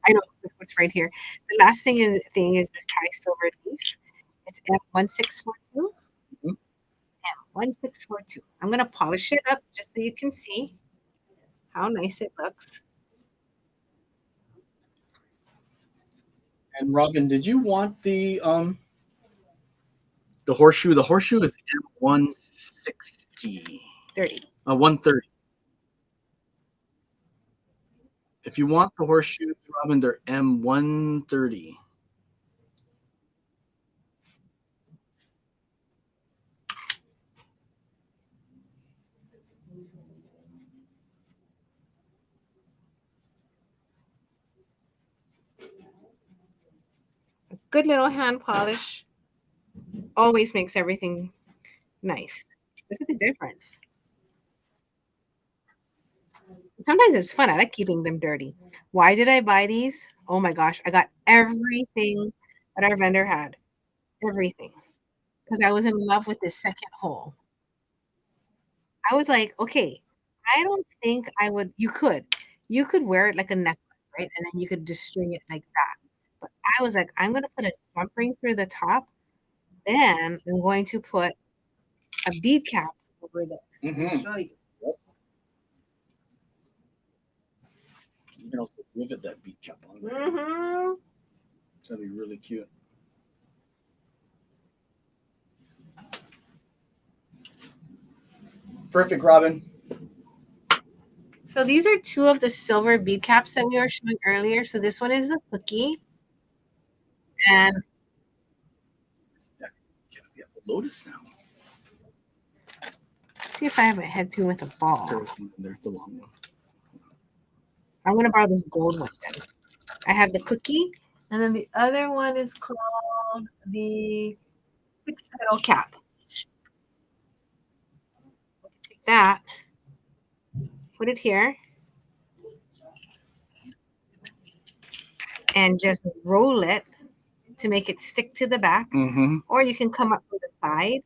I know what's right here. The last thing is this Thai silver leaf. It's M1642. M1642. I'm gonna polish it up just so you can see how nice it looks. And Robin, did you want the horseshoe? The horseshoe is M160. 30. 130. If you want the horseshoes, Robin, they're M130. A good little hand polish always makes everything nice. Look at the difference. Sometimes it's fun. I like keeping them dirty. Why did I buy these? Oh my gosh, I got everything that our vendor had. Everything. Because I was in love with this second hole. I was like, okay, I don't think I would. You could wear it like a necklace, right? And then you could just string it like that. But I was like, I'm gonna put a jump ring through the top. Then I'm going to put a bead cap over there. I'll show you. You can also rivet that bead cap on there. Mm-hmm. It's gonna be really cute. Perfect, Robin. So these are two of the silver bead caps that we were showing earlier. So this one is the cookie, and We have the lotus now. let's see if I have a head pin with a ball. There's the long one. I'm gonna borrow this gold one then. I have the cookie, and then the other one is called the 6-petal cap. Take that, put it here, and just roll it to make it stick to the back. Mm-hmm. Or you can come up from the side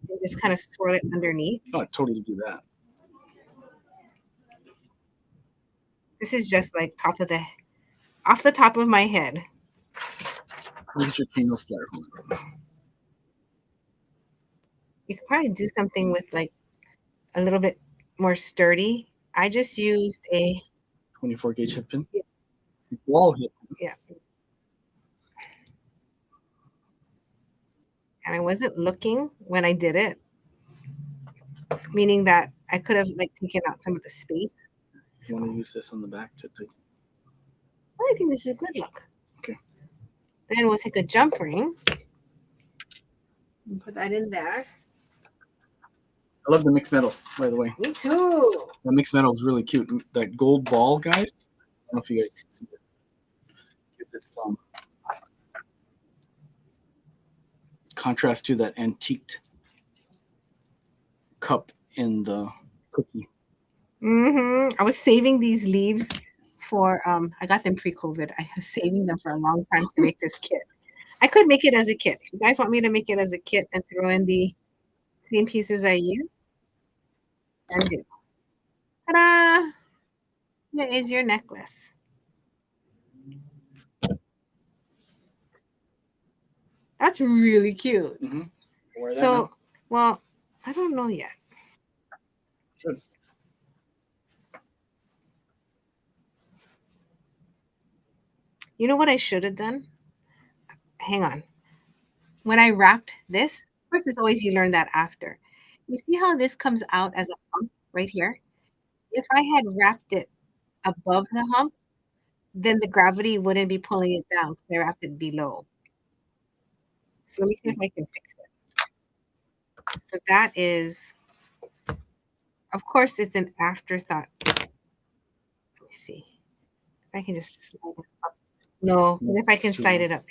and just kind of swirl it underneath. Oh, I'd totally do that. This is just like off the top of my head. Look at your paint splatter. You could probably do something with like a little bit more sturdy. I just used a 24 gauge hip pin. Yeah. Wall hip. Yeah. And I wasn't looking when I did it, meaning that I could have like taken out some of the space. You want to use this on the back to take. I think this is a good look. Okay. Then we'll take a jump ring and put that in there. I love the mixed metal, by the way. Me too. The mixed metal is really cute. That gold ball, guys. I don't know if you guys can see it. Gives it some contrast to that antiqued cup in the cookie. I was saving these leaves for I got them pre-COVID. I was saving them for a long time to make this kit. I could make it as a kit. If you guys want me to make it as a kit and throw in the same pieces I use, and do. Ta-da! There is your necklace. That's really cute. Mm-hmm. So, well, I don't know yet. Should. You know what I should have done? Hang on. When I wrapped this, first is always you learn that after. You see how this comes out as a hump right here? If I had wrapped it above the hump, then the gravity wouldn't be pulling it down because I wrapped it below. So let me see if I can fix it. So that is, of course, it's an afterthought. Let me see. I can just slide it up. No, because if I can slide it up,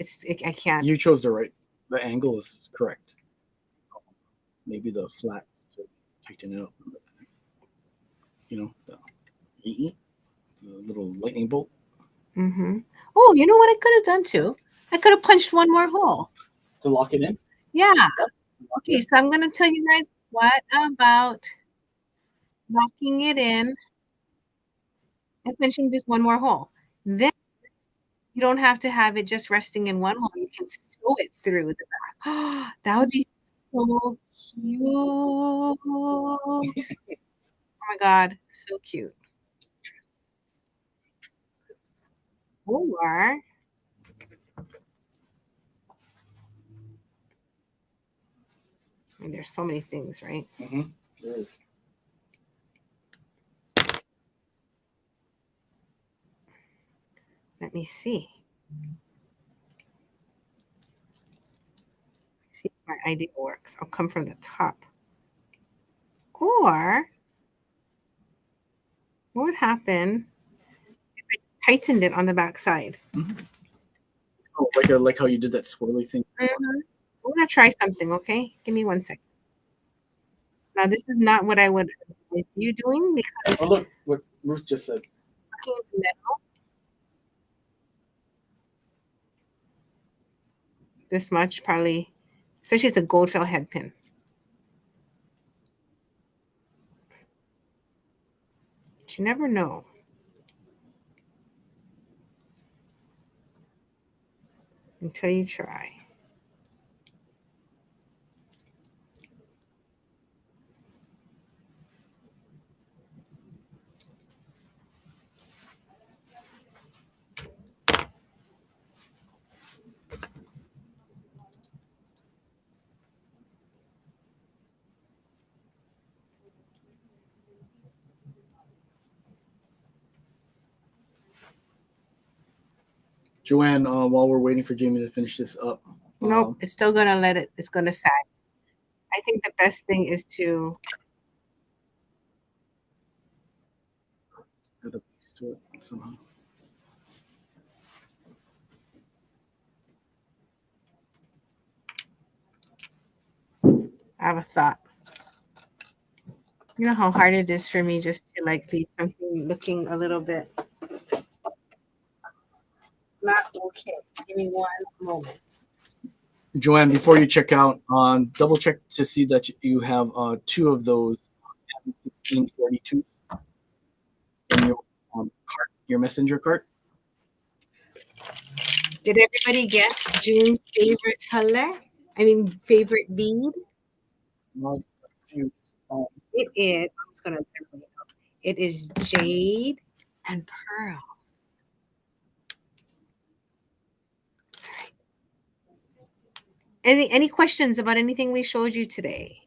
I can't. You chose the angle is correct. Maybe the flat to tighten it up. You know, the little lightning bolt. Mm-hmm. Oh, you know what I could have done too? I could have punched one more hole. To lock it in? Yeah. Okay, so I'm going to tell you guys, what about locking it in and punching just one more hole? Then you don't have to have it just resting in one hole. You can sew it through the back. That would be so cute. Oh my God, so cute. Or I mean, there's so many things, right? Mm-hmm. There is. Let me see. See if my idea works. I'll come from the top. Or what would happen if I tightened it on the back side? Mm-hmm. Oh, like how you did that swirly thing. Mhm. I'm gonna try something, okay? Give me 1 second. Now, this is not what I would advise you doing Oh, because look what Ruth just said. looking at the metal this much probably, especially it's a gold felt head pin. But you never know until you try. Joanne, while we're waiting for Jamie to finish this up, Nope, it's still gonna let it. It's gonna sag. I think the best thing is to add a piece to it somehow. I have a thought. You know how hard it is for me just to like leave something looking a little bit not okay. Give me 1 moment. Joanne, before you check out, double check to see that you have two of those 1642 in your cart, your messenger cart. Did everybody guess June's favorite color? I mean, favorite bead? Now, you, um, It is. I'm just gonna. It is jade and pearl. Any questions about anything we showed you today?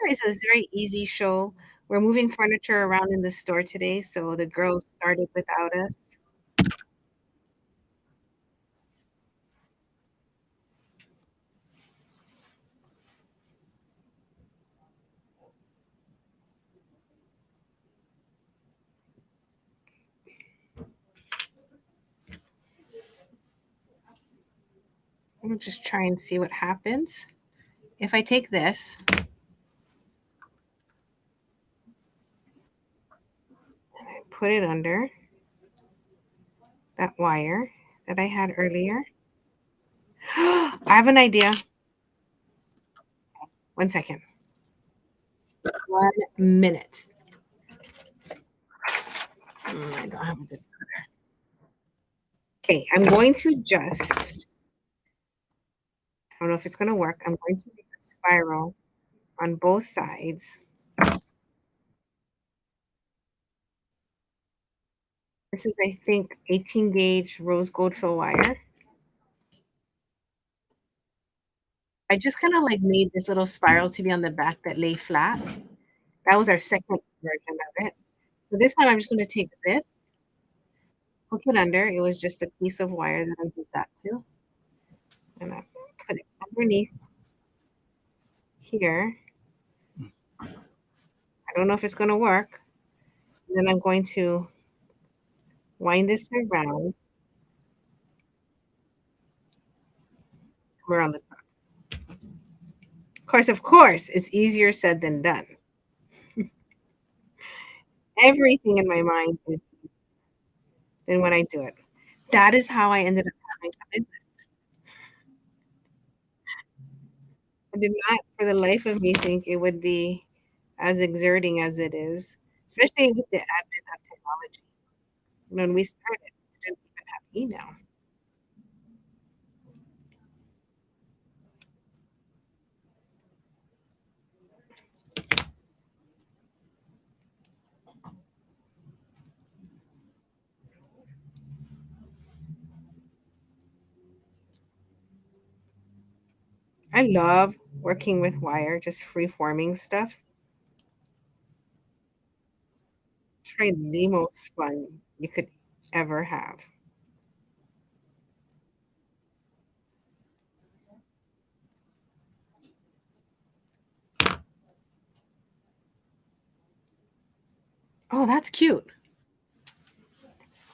It's a very easy show. We're moving furniture around in the store today, so the girls started without us. I'm gonna just try and see what happens. If I take this and I put it under that wire that I had earlier. I have an idea. 1 second. 1 minute. I don't have a good. Okay, I'm going to just, I don't know if it's going to work. I'm going to make a spiral on both sides. This is, I think, 18 gauge rose gold fill wire. I just kind of like made this little spiral to be on the back that lay flat. That was our second version of it. So this time I'm just going to take this, hook it under. It was just a piece of wire that I did that to. And I put it underneath here. I don't know if it's going to work. And then I'm going to wind this around, come around the top. Of course, it's easier said than done. Everything in my mind is than when I do it. That is how I ended up having a business. I did not, for the life of me, think it would be as exerting as it is, especially with the advent of technology. When we started, we didn't even have email. I love working with wire, just free forming stuff. It's probably the most fun you could ever have. Oh, that's cute.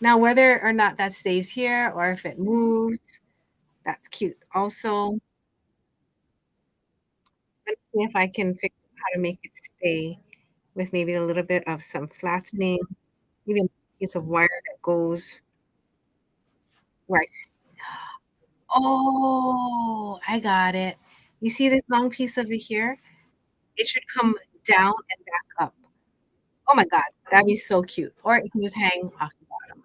Now, whether or not that stays here or if it moves, that's cute. Also, let's see if I can figure out how to make it stay with maybe a little bit of some flattening, even a piece of wire that goes where oh, I got it. You see this long piece over here? It should come down and back up. Oh my God, that'd be so cute. Or it can just hang off the bottom.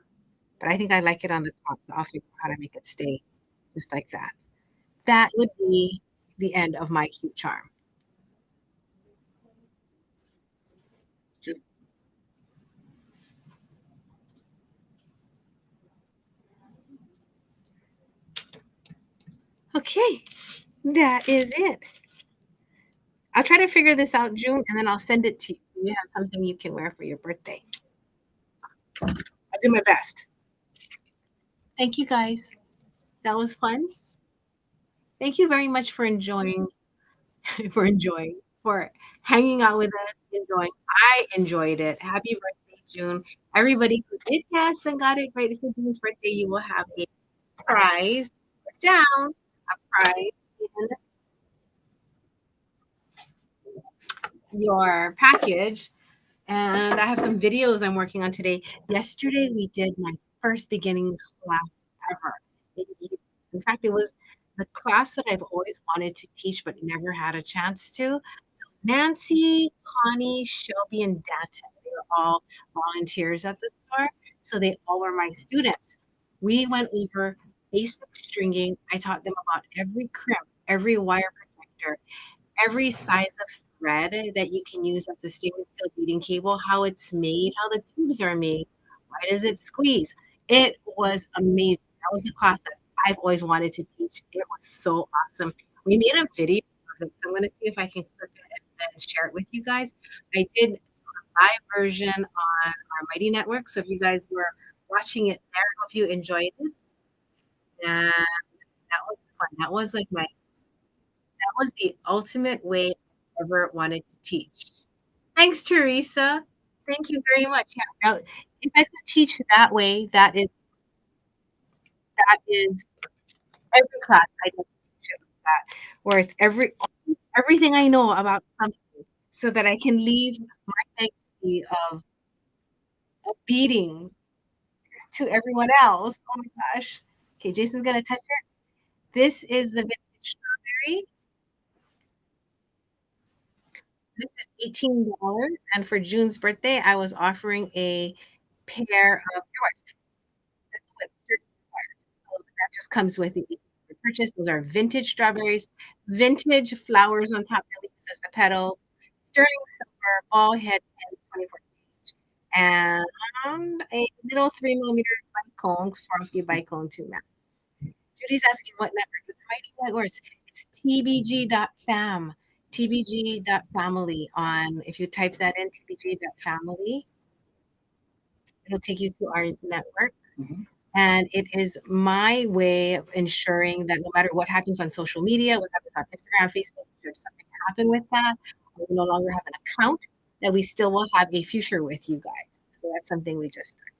But I think I like it on the top, so I'll figure out how to make it stay just like that. That would be the end of my cute charm. Good. Okay, that is it. I'll try to figure this out, June, and then I'll send it to you. You have something you can wear for your birthday. I'll do my best. Thank you guys. That was fun. Thank you very much for enjoying, for hanging out with us, enjoying. I enjoyed it. Happy birthday, June. Everybody who did guess and got it right for June's birthday, you will have a prize down, a prize in your package. And I have some videos I'm working on today. Yesterday, we did my first beginning class ever. In fact, it was the class that I've always wanted to teach but never had a chance to. Nancy, Connie, Shelby, and Danton, they were all volunteers at the store. So they all were my students. We went over basic stringing. I taught them about every crimp, every wire protector, every size of thread that you can use as a stainless steel beading cable, how it's made, how the tubes are made, why does it squeeze. It was amazing. That was a class that I've always wanted to teach. It was so awesome. We made a video of it, so I'm going to see if I can clip it and then share it with you guys. I did a live version on our Mighty Network, so if you guys were watching it there, I hope you enjoyed it. And that was fun. That was the ultimate way I ever wanted to teach. Thanks, Teresa. Thank you very much. Yeah, if I could teach that way, that is every class I get to teach it like that, where it's everything I know about something, so that I can leave my legacy of beading to everyone else. Oh my gosh. Okay, Jason's gonna touch it. This is the vintage strawberry. This is $18, and for June's birthday, I was offering a pair of earwax with 30 wires. So that just comes with the purchase. Those are vintage strawberries, vintage flowers on top that we use as the petals, sterling silver ball head pins, 24 gauge, and a little 3 millimeter bike cone, Swarovski bike cone too. Now, Judy's asking what network. It's Mighty Networks. It's tbg.fam. tbg.family on, if you type that in, tbg.family, it'll take you to our network. Mhm. And it is my way of ensuring that no matter what happens on social media, what happens on Instagram, Facebook, should something happen with that, or we no longer have an account, that we still will have a future with you guys. So that's something we just started.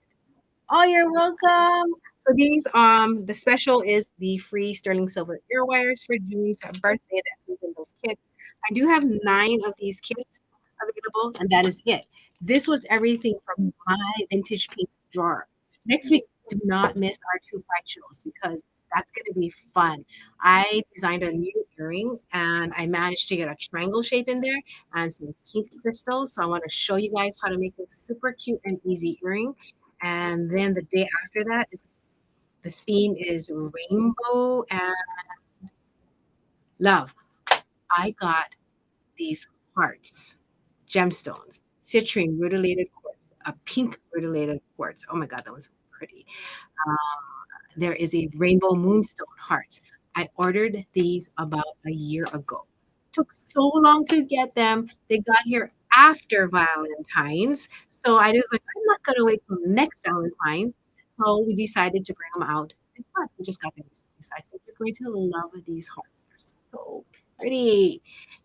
Oh, you're welcome. So these, the special is the free sterling silver ear wires for June's birthday that comes in those kits. I do have 9 of these kits available, and that is it. This was everything from my vintage pink drawer. Next week, do not miss our 2 pride shows because that's going to be fun. I designed a new earring and I managed to get a triangle shape in there and some pink crystals. So I want to show you guys how to make this super cute and easy earring. And then the day after that, the theme is rainbow and love. I got these hearts, gemstones, citrine rutilated quartz, a pink rutilated quartz. Oh my God, that was so pretty. Um, there is a rainbow moonstone heart. I ordered these about a year ago. Took so long to get them. They got here after Valentine's. So I was like, I'm not gonna wait till next Valentine's. So we decided to bring them out. It's fun. We just got them recently. So I think you're going to love these hearts. They're so pretty.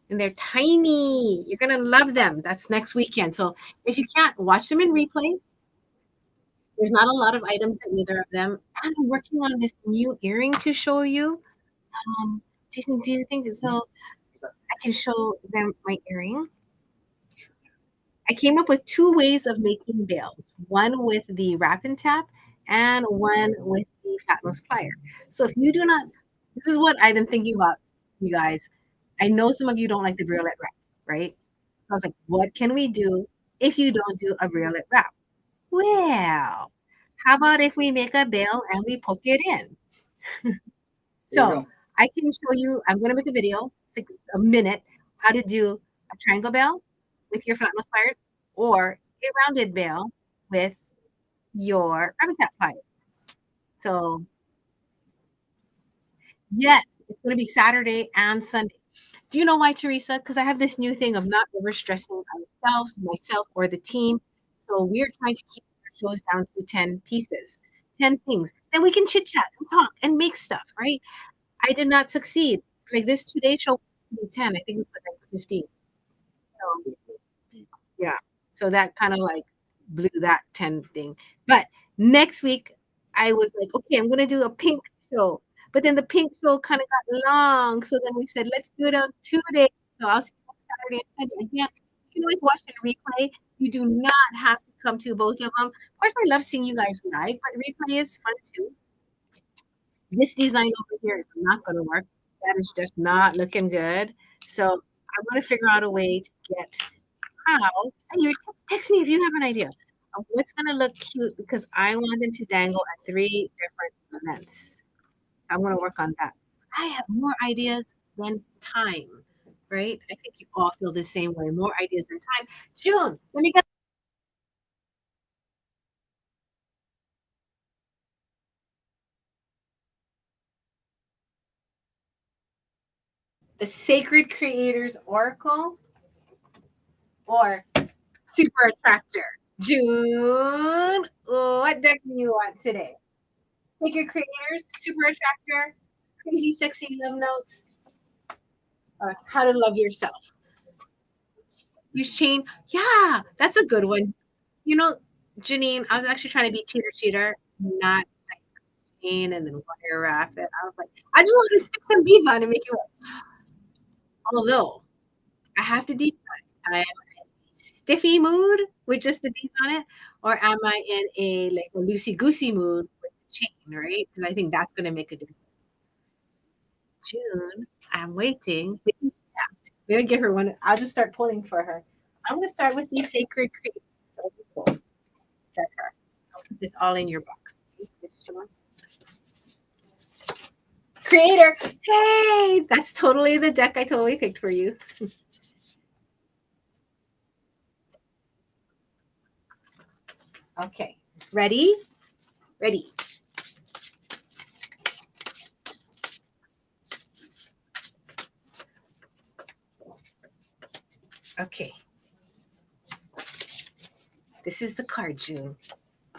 And they're tiny. You're gonna love them. That's next weekend. So if you can't watch them in replay, There's not a lot of items in either of them. And I'm working on this new earring to show you. Do you think so? I can show them my earring. I came up with two ways of making bails. One with the wrap and tap, and one with the flat nose plier. So if you do not, this is what I've been thinking about, you guys. I know some of you don't like the briolet wrap, right? I was like, what can we do if you don't do a briolet wrap? Well, how about if we make a bail and we poke it in? There you So go. I can show you, I'm going to make a video, it's like a minute, how to do a triangle bail with your flat nose pliers or a rounded bail with your rabbit tap pliers. So yes, it's going to be Saturday and Sunday. Do you know why, Teresa? Because I have this new thing of not overstressing ourselves, myself, or the team. So we're trying to keep our shows down to 10 pieces, 10 things. Then we can chit chat and talk and make stuff, right? I did not succeed. Like this today show would be 10. I think we put like 15. So yeah. So that kind of like blew that 10 thing. But next week I was like, okay, I'm gonna do a pink show. But then the pink show kind of got long. So then we said, let's do it on 2 days. So I'll see you on Saturday and Sunday. Again, you can always watch it replay. You do not have to come to both of them. Of course, I love seeing you guys live, but replay is fun too. This design over here is not going to work. That is just not looking good. So I'm going to figure out a way to get how. And you text me if you have an idea of what's going to look cute because I want them to dangle at three different lengths. I'm going to work on that. I have more ideas than time, right? I think you all feel the same way. More ideas than time. June, let me get the Sacred Creators Oracle or Super Attractor. June, what deck do you want today? Sacred Creators, Super Attractor, Crazy Sexy Love Notes, or How to Love Yourself. Use chain. Yeah, that's a good one. You know, Janine, I was actually trying to be cheater, not like chain and then wire wrap it. I was like, I just want to stick some beads on and make it work. Although I have to decide, I am in a stiffy mood with just the beads on it, or am I in a like a loosey goosey mood with the chain, right? Because I think that's going to make a difference. June, I'm waiting. We'll give her one. I'll just start pulling for her. I'm going to start with the sacred creators. So cool. Get her. I'll put this all in your box. Creator. Hey, that's totally the deck I totally picked for you. Okay. Ready? Ready. Okay. This is the card, June.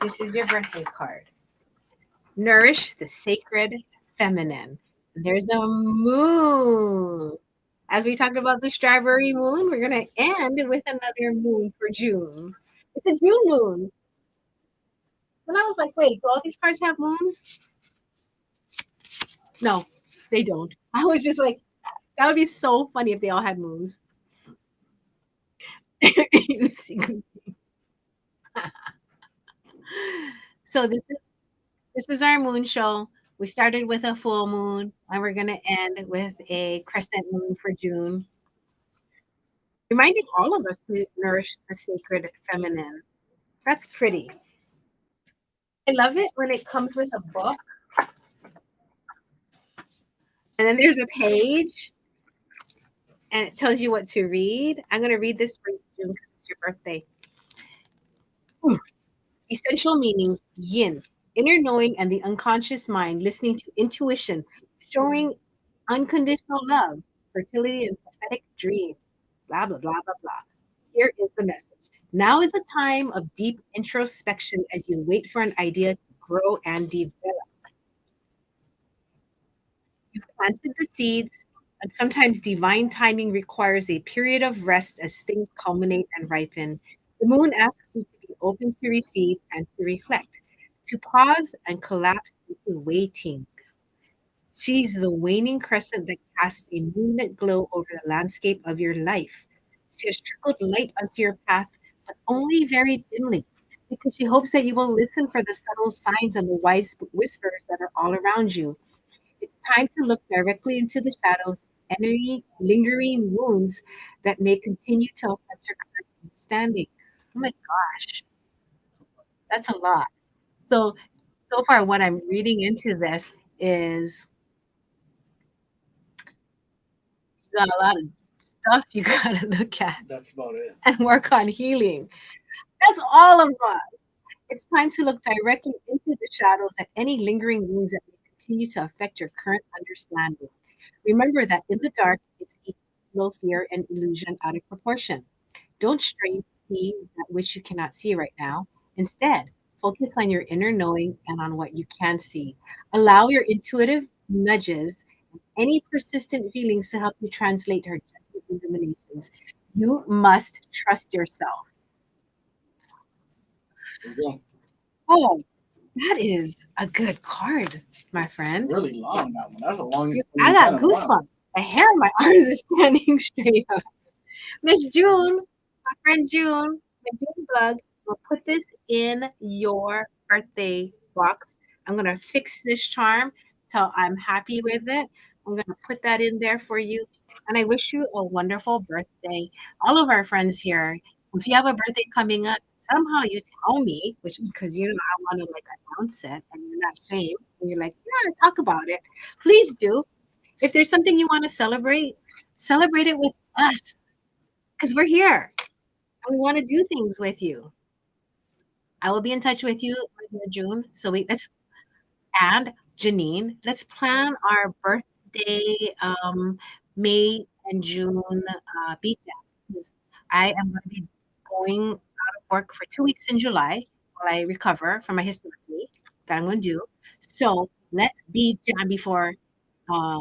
This is your birthday card. Nourish the sacred feminine. There's a moon. As we talked about the strawberry moon, we're going to end with another moon for June. It's a June moon. And I was like, wait, do all these cards have moons? No, they don't. I was just like, that would be so funny if they all had moons. So this is our moon show. We started with a full moon, and we're gonna end with a crescent moon for June, reminding all of us to nourish the sacred feminine. That's pretty. I love it when it comes with a book, and then there's a page, and it tells you what to read. I'm gonna read this for you, June, because it's your birthday. Essential meanings: yin, inner knowing and the unconscious mind, listening to intuition, showing unconditional love, fertility and prophetic dreams, blah, blah, blah, blah, blah. Here is the message. Now is a time of deep introspection as you wait for an idea to grow and develop. You've planted the seeds, and sometimes divine timing requires a period of rest as things culminate and ripen. The moon asks you to be open to receive and to reflect. to pause and collapse into waiting. She's the waning crescent that casts a moonlit glow over the landscape of your life. She has trickled light onto your path, but only very dimly, because she hopes that you will listen for the subtle signs and the wise whispers that are all around you. It's time to look directly into the shadows, any lingering wounds that may continue to affect your current understanding. Oh my gosh, that's a lot. So, so far, what I'm reading into this is you got a lot of stuff you got to look at That's about it. and work on healing. That's all of us. It's time to look directly into the shadows at any lingering wounds that may continue to affect your current understanding. Remember that in the dark, it's easy to blow fear and illusion out of proportion. Don't strain to see that which you cannot see right now. Instead, focus on your inner knowing and on what you can see. Allow your intuitive nudges and any persistent feelings to help you translate her gentle illuminations. You must trust yourself. There you go. Oh, that is a good card, my friend. Really long, that one. That's the longest one I we've had got in a while. goosebumps. The hair on my arms is standing straight up. Miss June, my friend June, the June bug, will put this in your birthday box. I'm gonna fix this charm till I'm happy with it. I'm gonna put that in there for you. And I wish you a wonderful birthday. All of our friends here, if you have a birthday coming up, somehow you tell me, which because you know I want to like announce it and you're not ashamed, and you're like, yeah, talk about it. Please do. If there's something you want to celebrate it with us because we're here and we want to do things with you. I will be in touch with you in June. So let's and Janine, let's plan our birthday May and June beach jam. Because I am going to be going out of work for 2 weeks in July while I recover from my hysterectomy that I'm going to do. So let's beach jam before uh,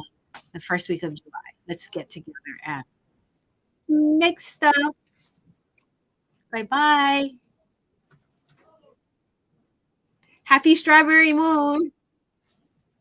the first week of July. Let's get together and make stuff. Bye bye. Happy strawberry moon.